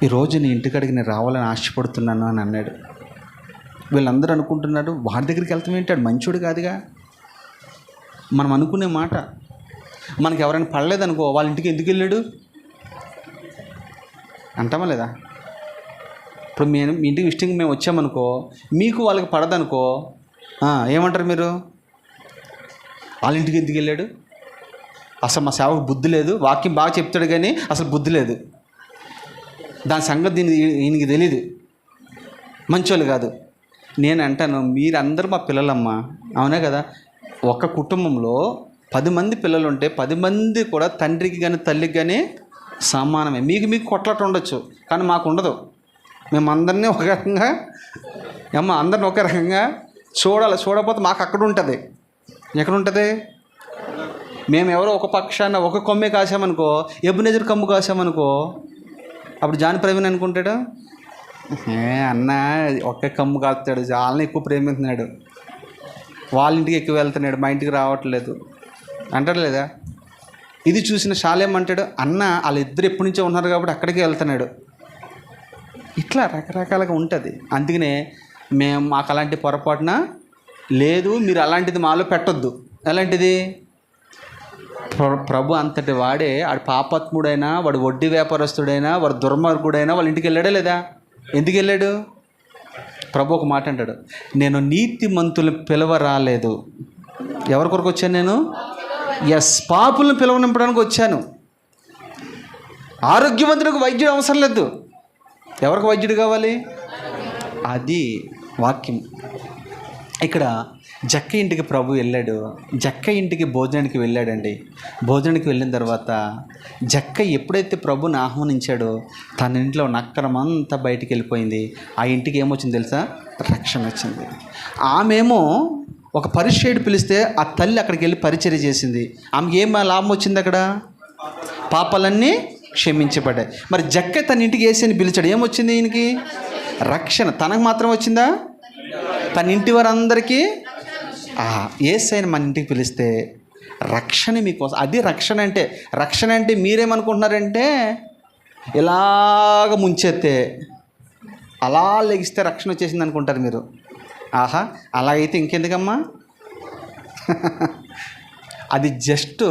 ఈరోజు నీ ఇంటికాడికి నేను రావాలని ఆశపడుతున్నాను అని అన్నాడు. వీళ్ళందరూ అనుకుంటున్నాడు వాడి దగ్గరికి వెళ్తాం ఏంటాడు, మంచోడు కాదుగా. మనం అనుకునే మాట మనకి ఎవరైనా పడలేదనుకో, వాళ్ళ ఇంటికి ఎందుకు వెళ్ళాడు అంటామా లేదా? ఇప్పుడు మీ ఇంటికి విజిటింగ్ మేము వచ్చామనుకో, మీకు వాళ్ళకి పడదనుకో, ఏమంటారు మీరు? వాళ్ళ ఇంటికి ఎందుకు వెళ్ళాడు, అసలు మా సేవకు బుద్ధి లేదు, వాక్యం బాగా చెప్తాడు కానీ అసలు బుద్ధి లేదు, దాని సంగతి ఈయనకి తెలీదు, మంచోళ్ళు కాదు. నేను అంటాను, మీరందరూ మా పిల్లలమ్మా, అవునా కదా? ఒక కుటుంబంలో 10 మంది పిల్లలు ఉంటే 10 మంది కూడా తండ్రికి కానీ తల్లికి కానీ సమానమే. మీకు కొట్లాట ఉండొచ్చు, కానీ మాకు ఉండదు. మేము అందరినీ ఒక రకంగా అందరిని ఒక రకంగా చూడాలి. చూడకపోతే మాకు అక్కడ ఉంటుంది. ఎక్కడ ఉంటుంది? మేము ఎవరో ఒక పక్షాన ఒక కొమ్మే కాసామనుకో, ఎబునెజర్ కమ్ము కాసామనుకో, అప్పుడు జాని ప్రవీణ్ అనుకుంటాడు, అన్న ఒకే కమ్ము కాస్తాడు, వాళ్ళని ఎక్కువ ప్రేమిస్తున్నాడు, వాళ్ళ ఇంటికి ఎక్కువ వెళ్తున్నాడు, మా ఇంటికి రావట్లేదు అంటాడు లేదా? ఇది చూసిన శాలేం అంటాడు, అన్న వాళ్ళిద్దరు ఎప్పటి నుంచో ఉన్నారు కాబట్టి అక్కడికి వెళ్తున్నాడు. ఇట్లా రకరకాలుగా ఉంటుంది. అందుకనే మాకు అలాంటి పొరపాటున లేదు, మీరు అలాంటిది మాలో పెట్టొద్దు. ఎలాంటిది? ప్రభు అంతటి వాడే, వాడు పాపాత్ముడైనా, వాడు వడ్డీ వ్యాపారస్తుడైనా, వాడు దుర్మార్గుడైనా వాళ్ళ ఇంటికి వెళ్ళాడా లేదా? ఎందుకు వెళ్ళాడు? ప్రభు ఒక మాట అంటాడు, నేను నీతిమంతులను పిలవ రాలేదు. ఎవరి కొరకు వచ్చాను నేను? పాపులను పిలవనింపడానికి వచ్చాను. ఆరోగ్యవంతుడికి వైద్యుడు అవసరం లేదు. ఎవరికి వైద్యుడు కావాలి? అది వాక్యం. ఇక్కడ జక్క ఇంటికి ప్రభు వెళ్ళాడు. జక్క ఇంటికి భోజనానికి వెళ్ళాడండి. భోజనానికి వెళ్ళిన తర్వాత జక్క ఎప్పుడైతే ప్రభుని ఆహ్వానించాడో తన ఇంట్లో ఉన్న అక్రమంతా బయటికి వెళ్ళిపోయింది. ఆ ఇంటికి ఏమొచ్చింది తెలుసా? రక్షణ వచ్చింది. ఆమెమో ఒక పరిచయుడు పిలిస్తే ఆ తల్లి అక్కడికి వెళ్ళి పరిచర్య చేసింది. ఆమెకి ఏం లాభం వచ్చింది? అక్కడ పాపాలన్నీ క్షమించబడ్డాయి. మరి జక్క తన ఇంటికి ఏసని పిలిచాడు, ఏమొచ్చింది? ఈయనకి రక్షణ. తనకు మాత్రం వచ్చిందా? తన ఇంటి వారందరికీ. ఏసైనా మన ఇంటికి పిలిస్తే రక్షణ మీకోసం. అది రక్షణ అంటే. రక్షణ అంటే మీరేమనుకుంటున్నారంటే ఇలాగ ముంచెత్తే అలా లెగిస్తే రక్షణ వచ్చేసింది అనుకుంటారు మీరు. ఆహా, అలాగైతే ఇంకెందుకమ్మా? అది జస్ట్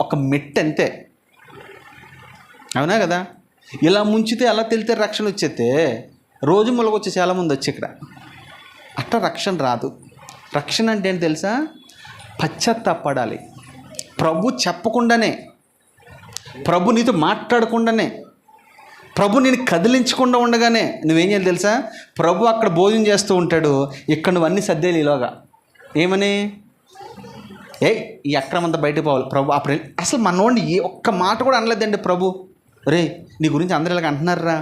ఒక మెట్టు అంతే, అవునా కదా? ఇలా ముంచితే అలా తెలితే రక్షణ వచ్చేస్తే రోజు మొలకొచ్చి చాలామంది వచ్చి ఇక్కడ అట్లా రక్షణ రాదు. రక్షణ అంటే ఏంటి తెలుసా? పశ్చాత్తాపడాలి. ప్రభు చెప్పకుండానే, ప్రభు నీతో మాట్లాడకుండానే, ప్రభు నేను కదిలించకుండా ఉండగానే నువ్వేం చేయాలి తెలుసా? ప్రభు అక్కడ భోజనం చేస్తూ ఉంటాడు, ఇక్కడ నువ్వు అన్నీ సర్దేలు ఈలోగా. ఏమని? ఈ అక్రమంతా బయటకు పోవాలి. ప్రభు అప్పుడు అసలు మనోడిని ఏ ఒక్క మాట కూడా అనలేదండి ప్రభు. రే, నీ గురించి అందరూ ఇలాగ అంటున్నారా,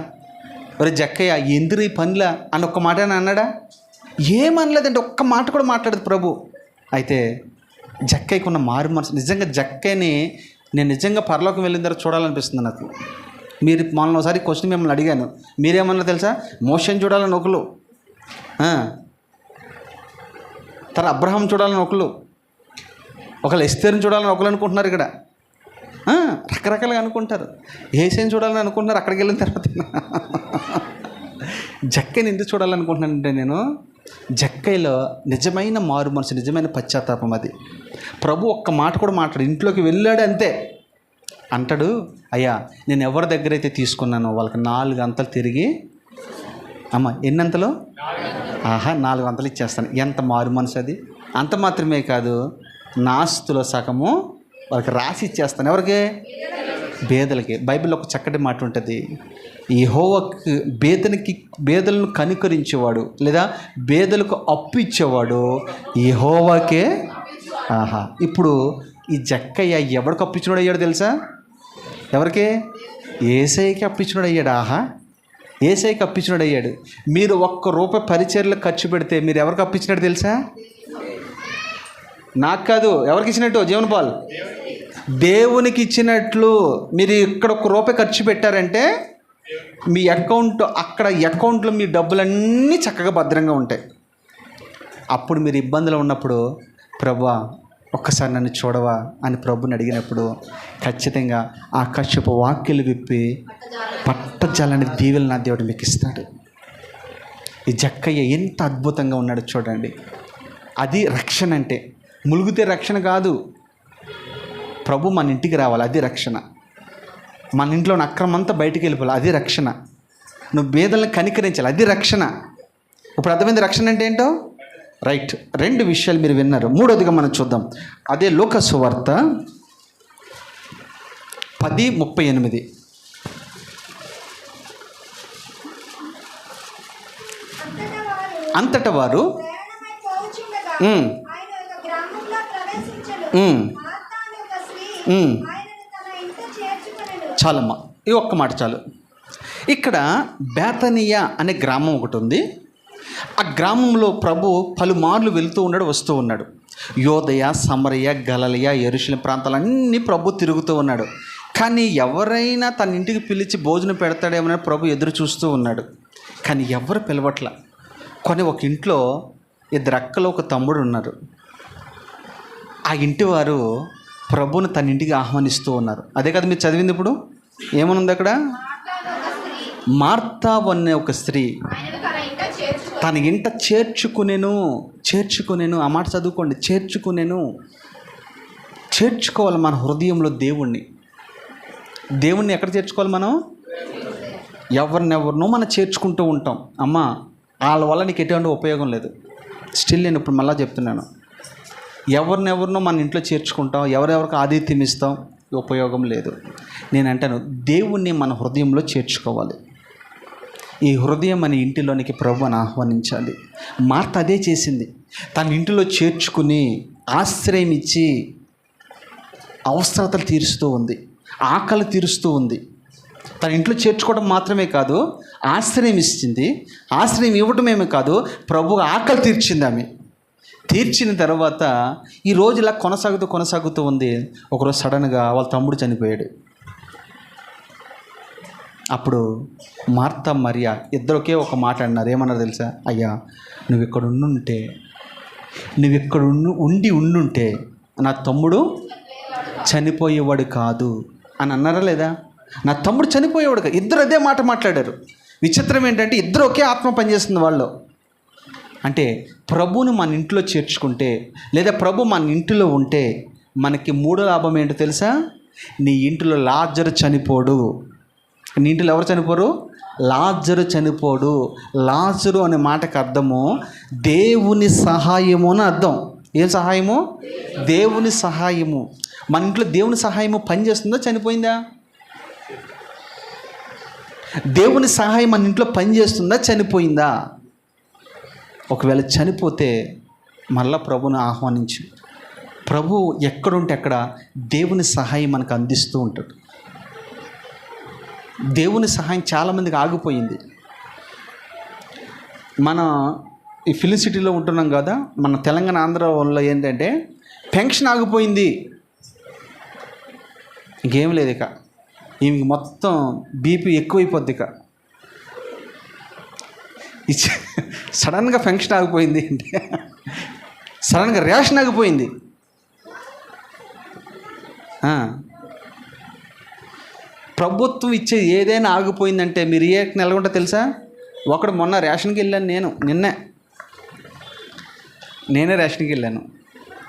ఒరే జక్కయ్య ఎందుకు ఈ పనిలా అని ఒక్క మాట అన్నాడా? ఏమనలేదంటే ఒక్క మాట కూడా మాట్లాడదు ప్రభు. అయితే జక్కయ్యకు ఉన్న మారు మనసు, నిజంగా జక్కయ్యని నేను నిజంగా పరలోకం వెళ్ళిన తర్వాత చూడాలనిపిస్తుంది నాకు. మీరు మొన్న ఒకసారి క్వశ్చన్ మిమ్మల్ని అడిగాను, మీరేమన్నా తెలుసా? మోషన్ చూడాలని ఒకరు, తర్వాత అబ్రహాం చూడాలని ఒకరు ఎస్తేరుని చూడాలని ఒకరు అనుకుంటున్నారు. ఇక్కడ రకరకాలుగా అనుకుంటారు. ఏసైని చూడాలని అనుకుంటున్నారు, అక్కడికి వెళ్ళిన తర్వాత జక్కయ్యని ఎందుకు చూడాలనుకుంటున్నానంటే నేను, జక్కయ్యలో నిజమైన మారు మనసు, నిజమైన పశ్చాత్తాపం అది. ప్రభు ఒక్క మాట కూడా మాట్లాడు, ఇంట్లోకి వెళ్ళాడు అంతే. అంటాడు, అయ్యా నేను ఎవరి దగ్గర అయితే తీసుకున్నానో వాళ్ళకి 4 అంతలు తిరిగి, అమ్మ ఎన్నంతలో? 4 అంతలు ఇచ్చేస్తాను. ఎంత మారు మనసు అది! అంత మాత్రమే కాదు, నాస్తులో సగము వాళ్ళకి రాసి ఇచ్చేస్తాను. ఎవరికి? బేదలకి. బైబిల్లో ఒక చక్కటి మాట ఉంటుంది, యెహోవాకు బేదలను కనికరించేవాడు లేదా బేదలకు అప్పు ఇచ్చేవాడు యెహోవాకే. ఇప్పుడు ఈ జక్కయ్య ఎవరికి అప్పు ఇచ్చినాడు అయ్యాడు తెలుసా? ఎవరికి? యేసయ్యకి అప్పు ఇచ్చినాడు అయ్యాడు. యేసయ్యకి అప్పు ఇచ్చినాడు అయ్యాడు. మీరు ₹1 పరిచర్లకు ఖర్చు పెడితే మీరు ఎవరికి అప్పు ఇచ్చినట్టు తెలుసా? నాకు కాదు, ఎవరికి ఇచ్చినట్టు? జీవనపాల్ దేవునికి ఇచ్చినట్లు. మీరు ఇక్కడ ₹1 ఖర్చు పెట్టారంటే మీ అకౌంట్, అక్కడ అకౌంట్లో మీ డబ్బులన్నీ చక్కగా భద్రంగా ఉంటాయి. అప్పుడు మీరు ఇబ్బందులు ఉన్నప్పుడు, ప్రభువా ఒక్కసారి నన్ను చూడవా అని ప్రభుని అడిగినప్పుడు ఖచ్చితంగా ఆ కశ్యపు వాక్యలు విప్పి పట్టజాలని దీవెలు నా దేవుడు మీకు ఇస్తాడు. ఈ జక్కయ్య ఎంత అద్భుతంగా ఉన్నాడు చూడండి. అది రక్షణ అంటే. ములుగుతే రక్షణ కాదు, ప్రభు మన ఇంటికి రావాలి, అది రక్షణ. మన ఇంట్లో అక్రమంతా బయటికి వెళ్ళిపోవాలి, అది రక్షణ. నువ్వు బేదలను కనికరించాలి, అది రక్షణ. ఇప్పుడు అర్థమైంది రక్షణ అంటే ఏంటో? రైట్. 2 విషయాలు మీరు విన్నారు. 3వదిగా మనం చూద్దాం. అదే లూకా సువార్త 10:38. అంతటా వారు చాలమ్మా, ఈ ఒక్క మాట చాలు. ఇక్కడ బేతనియా అనే గ్రామం ఒకటి ఉంది. ఆ గ్రామంలో ప్రభు పలుమార్లు వెళ్తూ ఉన్నాడు, వస్తూ ఉన్నాడు. యోదయ, సమరయ, గలిలయ, యెరూషలేము ప్రాంతాలన్నీ ప్రభు తిరుగుతూ ఉన్నాడు. కానీ ఎవరైనా తన ఇంటికి పిలిచి భోజనం పెడతాడేమని ప్రభు ఎదురు చూస్తూ ఉన్నాడు. కానీ ఎవరు పిలవట్ల. కొన్ని ఒక ఇంట్లో 2 అక్కలు, ఒక తమ్ముడు ఉన్నారు. ఆ ఇంటి వారు ప్రభువుని తన ఇంటికి ఆహ్వానిస్తూ ఉన్నారు. అదే కదా మీరు చదివింది. ఇప్పుడు ఏమనుంది అక్కడ? మార్తా అనే ఒక స్త్రీ తన ఇంట చేర్చుకునేను. ఆ మాట చదువుకోండి, చేర్చుకోవాలి మన హృదయంలో దేవుణ్ణి ఎక్కడ చేర్చుకోవాలి మనం? ఎవరినెవరినో మనం చేర్చుకుంటూ ఉంటాం. అమ్మ వాళ్ళ వల్ల నీకు ఎటువంటి ఉపయోగం లేదు. స్టిల్ నేను ఇప్పుడు మళ్ళీ చెప్తున్నాను, ఎవరినెవరినో మన ఇంట్లో చేర్చుకుంటాం, ఎవరెవరికి ఆతిథ్యం ఇస్తాం, ఉపయోగం లేదు. నేను అంటాను, దేవుణ్ణి మన హృదయంలో చేర్చుకోవాలి. ఈ హృదయం మన ఇంటిలోనికి ప్రభువుని ఆహ్వానించాలి. మార్త అదే చేసింది. తన ఇంటిలో చేర్చుకుని ఆశ్రయం ఇచ్చి అవసరతలు తీరుస్తూ ఉంది, ఆకలి తీరుస్తూ ఉంది. తన ఇంట్లో చేర్చుకోవడం మాత్రమే కాదు, ఆశ్రయం ఇచ్చింది. ఆశ్రయం ఇవ్వటమేమే కాదు, ప్రభు ఆకలి తీర్చింది. ఆమె తీర్చిన తర్వాత ఈ రోజు ఇలా కొనసాగుతూ ఉంది. ఒకరోజు సడన్గా వాళ్ళ తమ్ముడు చనిపోయాడు. అప్పుడు మార్తా, మరియా ఇద్దరు ఒకే ఒక మాట అన్నారు. ఏమన్నారు తెలుసా? అయ్యా నువ్వు ఇక్కడ ఉండుంటే నా తమ్ముడు చనిపోయేవాడు కాదు అని అన్నారా లేదా? నా తమ్ముడు చనిపోయేవాడు కాదు. ఇద్దరు అదే మాట మాట్లాడారు. విచిత్రం ఏంటంటే ఇద్దరు ఒకే ఆత్మ పనిచేస్తుంది వాళ్ళు. అంటే ప్రభువుని మన ఇంట్లో చేర్చుకుంటే, లేదా ప్రభు మన ఇంటిలో ఉంటే మనకి 3వ లాభం ఏంటో తెలుసా? నీ ఇంటిలో లాజరు చనిపోడు. నీ ఇంటిలో ఎవరు చనిపోరు? లాజరు చనిపోడు. లాజరు అనే మాటకు అర్థము దేవుని సహాయము అని అర్థం. ఏం సహాయము? దేవుని సహాయము. మన ఇంట్లో దేవుని సహాయము పనిచేస్తుందా, చనిపోయిందా? దేవుని సహాయం మన ఇంట్లో పనిచేస్తుందా, చనిపోయిందా? ఒకవేళ చనిపోతే మళ్ళా ప్రభుని ఆహ్వానించు. ప్రభు ఎక్కడుంటే అక్కడ దేవుని సహాయం మనకు అందిస్తూ ఉంటాడు. దేవుని సహాయం చాలామందికి ఆగిపోయింది. మన ఈ ఫిలిం సిటీలో ఉంటున్నాం కదా, మన తెలంగాణ ఆంధ్రలో ఏంటంటే పెన్షన్ ఆగిపోయింది. ఇంకేం లేదు. ఇక ఈమెకి మొత్తం బీపీ ఎక్కువైపోద్ది. ఇక సడన్గా ఫంక్షన్ ఆగిపోయింది అంటే సడన్గా రేషన్ ఆగిపోయింది. ప్రభుత్వం ఇచ్చే ఏదైనా ఆగిపోయిందంటే మీరు ఏ నెలకొంటా తెలుసా? ఒకడు మొన్న రేషన్కి వెళ్ళాను, నేనే రేషన్కి వెళ్ళాను.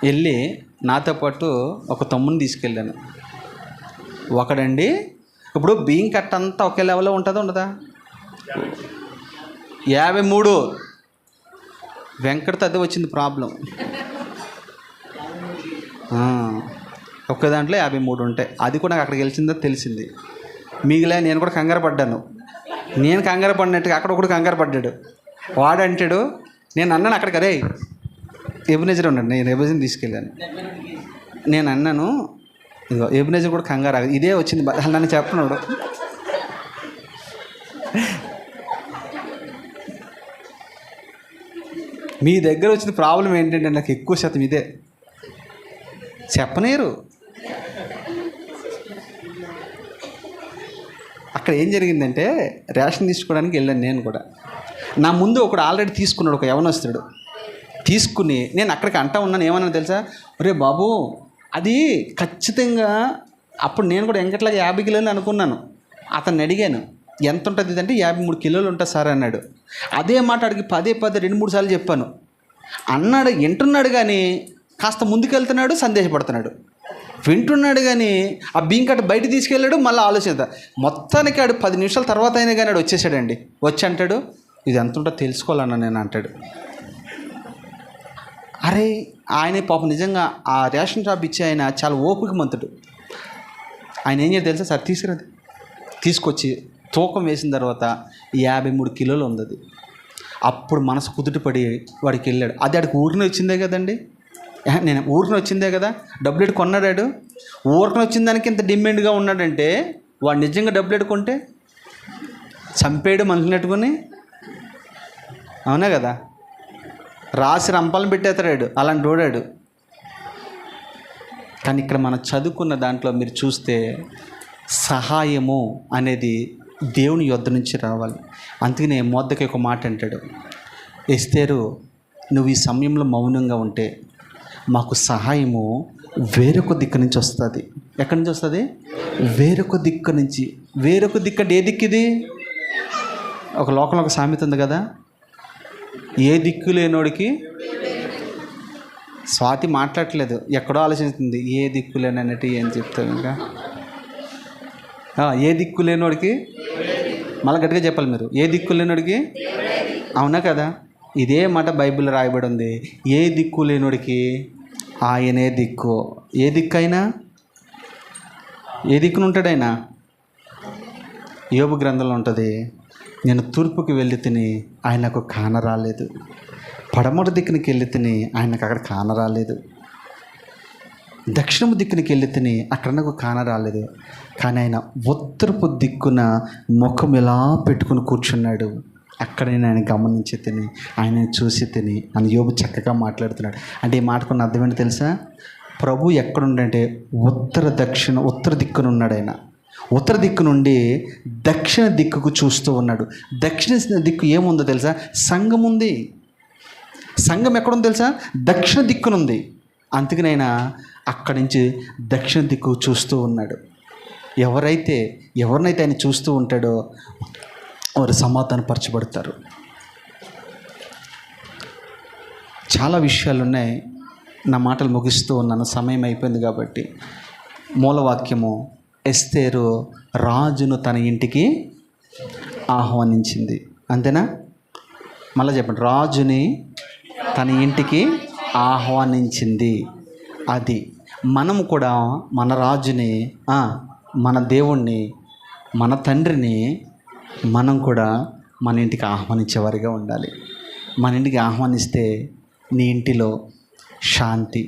వెళ్ళి నాతో పాటు ఒక తమ్ముని తీసుకెళ్ళాను. ఒకడండి, ఇప్పుడు బియ్యం కట్ట అంతా ఒకే లెవెల్లో ఉంటుందా ఉండదా? 53. వెంకటతో అదే వచ్చింది ప్రాబ్లం. ఒక్క దాంట్లో 53 ఉంటాయి. అది కూడా నాకు అక్కడికి వెళ్ళిందో తెలిసింది. మిగిలిన నేను కూడా కంగారు పడ్డాను. నేను కంగారు పడినట్టుగా అక్కడ ఒకడు కంగారు పడ్డాడు. వాడు అంటాడు, నేను అన్నాను అక్కడికి, అరే ఎబినేజర్ ఉన్నాడు, నేను ఎబినేజర్ తీసుకెళ్ళాను. నేను అన్నాను, ఇదిగో ఎబినేజర్ కూడా కంగారు ఆగదు, ఇదే వచ్చింది నన్ను చెప్పినాడు. మీ దగ్గర వచ్చిన ప్రాబ్లం ఏంటంటే నాకు ఎక్కువ శాతం ఇదే, చెప్పనేరు. అక్కడ ఏం జరిగిందంటే రేషన్ తీసుకోవడానికి వెళ్ళాను నేను కూడా. నా ముందు ఒకడు ఆల్రెడీ తీసుకున్నాడు, ఒక యవనస్తుడు తీసుకుని, నేను అక్కడికి అంటా ఉన్నాను, ఏమన్నా తెలుసా, ఒరే బాబు అది ఖచ్చితంగా, అప్పుడు నేను కూడా వెంకట్లాగా 50 కిలోలు అనుకున్నాను. అతన్ని అడిగాను, ఎంత ఉంటుంది ఇదంటే 53 కిలోలు ఉంటుంది సార్ అన్నాడు. అదే మాట అడిగి పదే 2-3 సార్లు చెప్పాను. అన్నాడు, వింటున్నాడు కానీ కాస్త ముందుకెళ్తున్నాడు, సందేహపడుతున్నాడు. వింటున్నాడు కానీ ఆ బియ్యం కట్ట బయట తీసుకెళ్ళాడు, మళ్ళీ ఆలోచన. మొత్తానికి ఆడు 10 నిమిషాల తర్వాత అయినా కానీ ఆడు వచ్చేసాడండి. వచ్చి అంటాడు, ఇది ఎంత ఉంటుందో తెలుసుకోవాలన్నా నేను అంటాడు. అరే ఆయన పాపం నిజంగా ఆ రేషన్ షాప్ ఇచ్చి ఆయన చాలా ఓపిక మంతుడు. ఆయన ఏం చేయాలి తెలుసా, సార్ తీసుకురాదు, తీసుకొచ్చి తూకం వేసిన తర్వాత 53 కిలోలు ఉంది అది. అప్పుడు మనసు కుదుటపడి వాడికి వెళ్ళాడు. అది ఆడికి ఊరిని వచ్చిందే కదండి, నేను ఊరిని వచ్చిందే కదా, డబ్బులు కొన్నాడాడు. ఊరిని వచ్చిన దానికి ఇంత డిమాండ్గా ఉన్నాడంటే వాడు నిజంగా డబ్బులు కొంటే చంపేడు మనుషులెట్టుకొని, అవునా కదా, రాసి రంపాలను పెట్టేస్తాడు అలాంటి ఓడాడు. కానీ ఇక్కడ మనం చదువుకున్న దాంట్లో మీరు చూస్తే సహాయము అనేది దేవుని యొద్ద నుంచి రావాలి. అందుకనే మొద్దకి ఒక మాట అంటాడు, ఎస్తేరు నువ్వు ఈ సమయంలో మౌనంగా ఉంటే మాకు సహాయము వేరొక దిక్కు నుంచి వస్తుంది. ఎక్కడి నుంచి వస్తుంది? వేరొక దిక్కు నుంచి. వేరొక దిక్కు అంటే ఏ దిక్కు ఇది? ఒక లోకంలో ఒక సామెత ఉంది కదా, ఏ దిక్కు లేనోడికి. స్వాతి మాట్లాడట్లేదు, ఎక్కడో ఆలోచిస్తుంది, ఏ దిక్కు లేనన్నట్టు ఏం చెప్తావు ఇంకా. ఏ దిక్కు లేనోడికి, మళ్ళీ గట్టిగా చెప్పాలి మీరు, ఏ దిక్కు లేనోడికి, అవునా కదా. ఇదే మాట బైబిల్లో రాయబడి ఉంది, ఏ దిక్కు లేనోడికి ఆయనే దిక్కు. ఏ దిక్కు అయినా, ఏ దిక్కున ఉంటాడు ఆయన? యోబు గ్రంథంలో ఉంటుంది, నేను తూర్పుకి వెళ్ళి తిని ఆయనకు కానరాలేదు, పడమటి దిక్కునికి వెళ్ళి తిని ఆయనకు అక్కడ కానరాలేదు, దక్షిణము దిక్కునికి వెళ్ళి తిని అక్కడ నాకు కానరాలేదు, కానీ ఆయన ఉత్తరపు దిక్కున ముఖం ఎలా పెట్టుకుని కూర్చున్నాడు, అక్కడ నేను ఆయన గమనించి తిని ఆయన చూసి తిని అని యోబు చక్కగా మాట్లాడుతున్నాడు. అంటే ఈ మాటకున్న అర్థం ఏంటో తెలుసా? ప్రభు ఎక్కడుండంటే ఉత్తర దిక్కున ఉన్నాడు ఆయన. ఉత్తర దిక్కు నుండి దక్షిణ దిక్కుకు చూస్తూ ఉన్నాడు. దక్షిణ దిక్కు ఏముందో తెలుసా? సంఘం ఉంది. సంఘం ఎక్కడుందో తెలుసా? దక్షిణ దిక్కునుంది. అందుకనైనా అక్కడి నుంచి దక్షిణ దిక్కు చూస్తూ ఉన్నాడు. ఎవరినైతే ఆయన చూస్తూ ఉంటాడో వారు సమాధానపరచబడతారు. చాలా విషయాలు ఉన్నాయి, నా మాటలు ముగిస్తూ ఉన్నాను, సమయం అయిపోయింది కాబట్టి. మూలవాక్యము, ఎస్తేరు రాజును తన ఇంటికి ఆహ్వానించింది. అంతేనా? మళ్ళీ చెప్పండి, రాజుని తన ఇంటికి ఆహ్వానించింది. అది మనం కూడా మన రాజుని, మన దేవుణ్ణి, మన తండ్రిని మనం కూడా మన ఇంటికి ఆహ్వానించేవారిగా ఉండాలి. మన ఇంటికి ఆహ్వానిస్తే నీ ఇంటిలో శాంతి,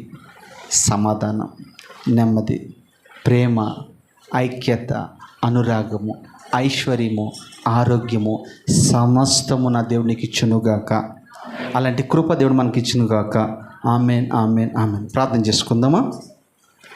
సమాధానం, నెమ్మది, ప్రేమ, ఐక్యత, అనురాగము, ఐశ్వర్యము, ఆరోగ్యము సమస్తము నా దేవునికి ఇచ్చునుగాక. అలాంటి కృప దేవుడు మనకి ఇచ్చునుగాక. Amen, amen, amen. ప్రార్థన చేసుకుందామా?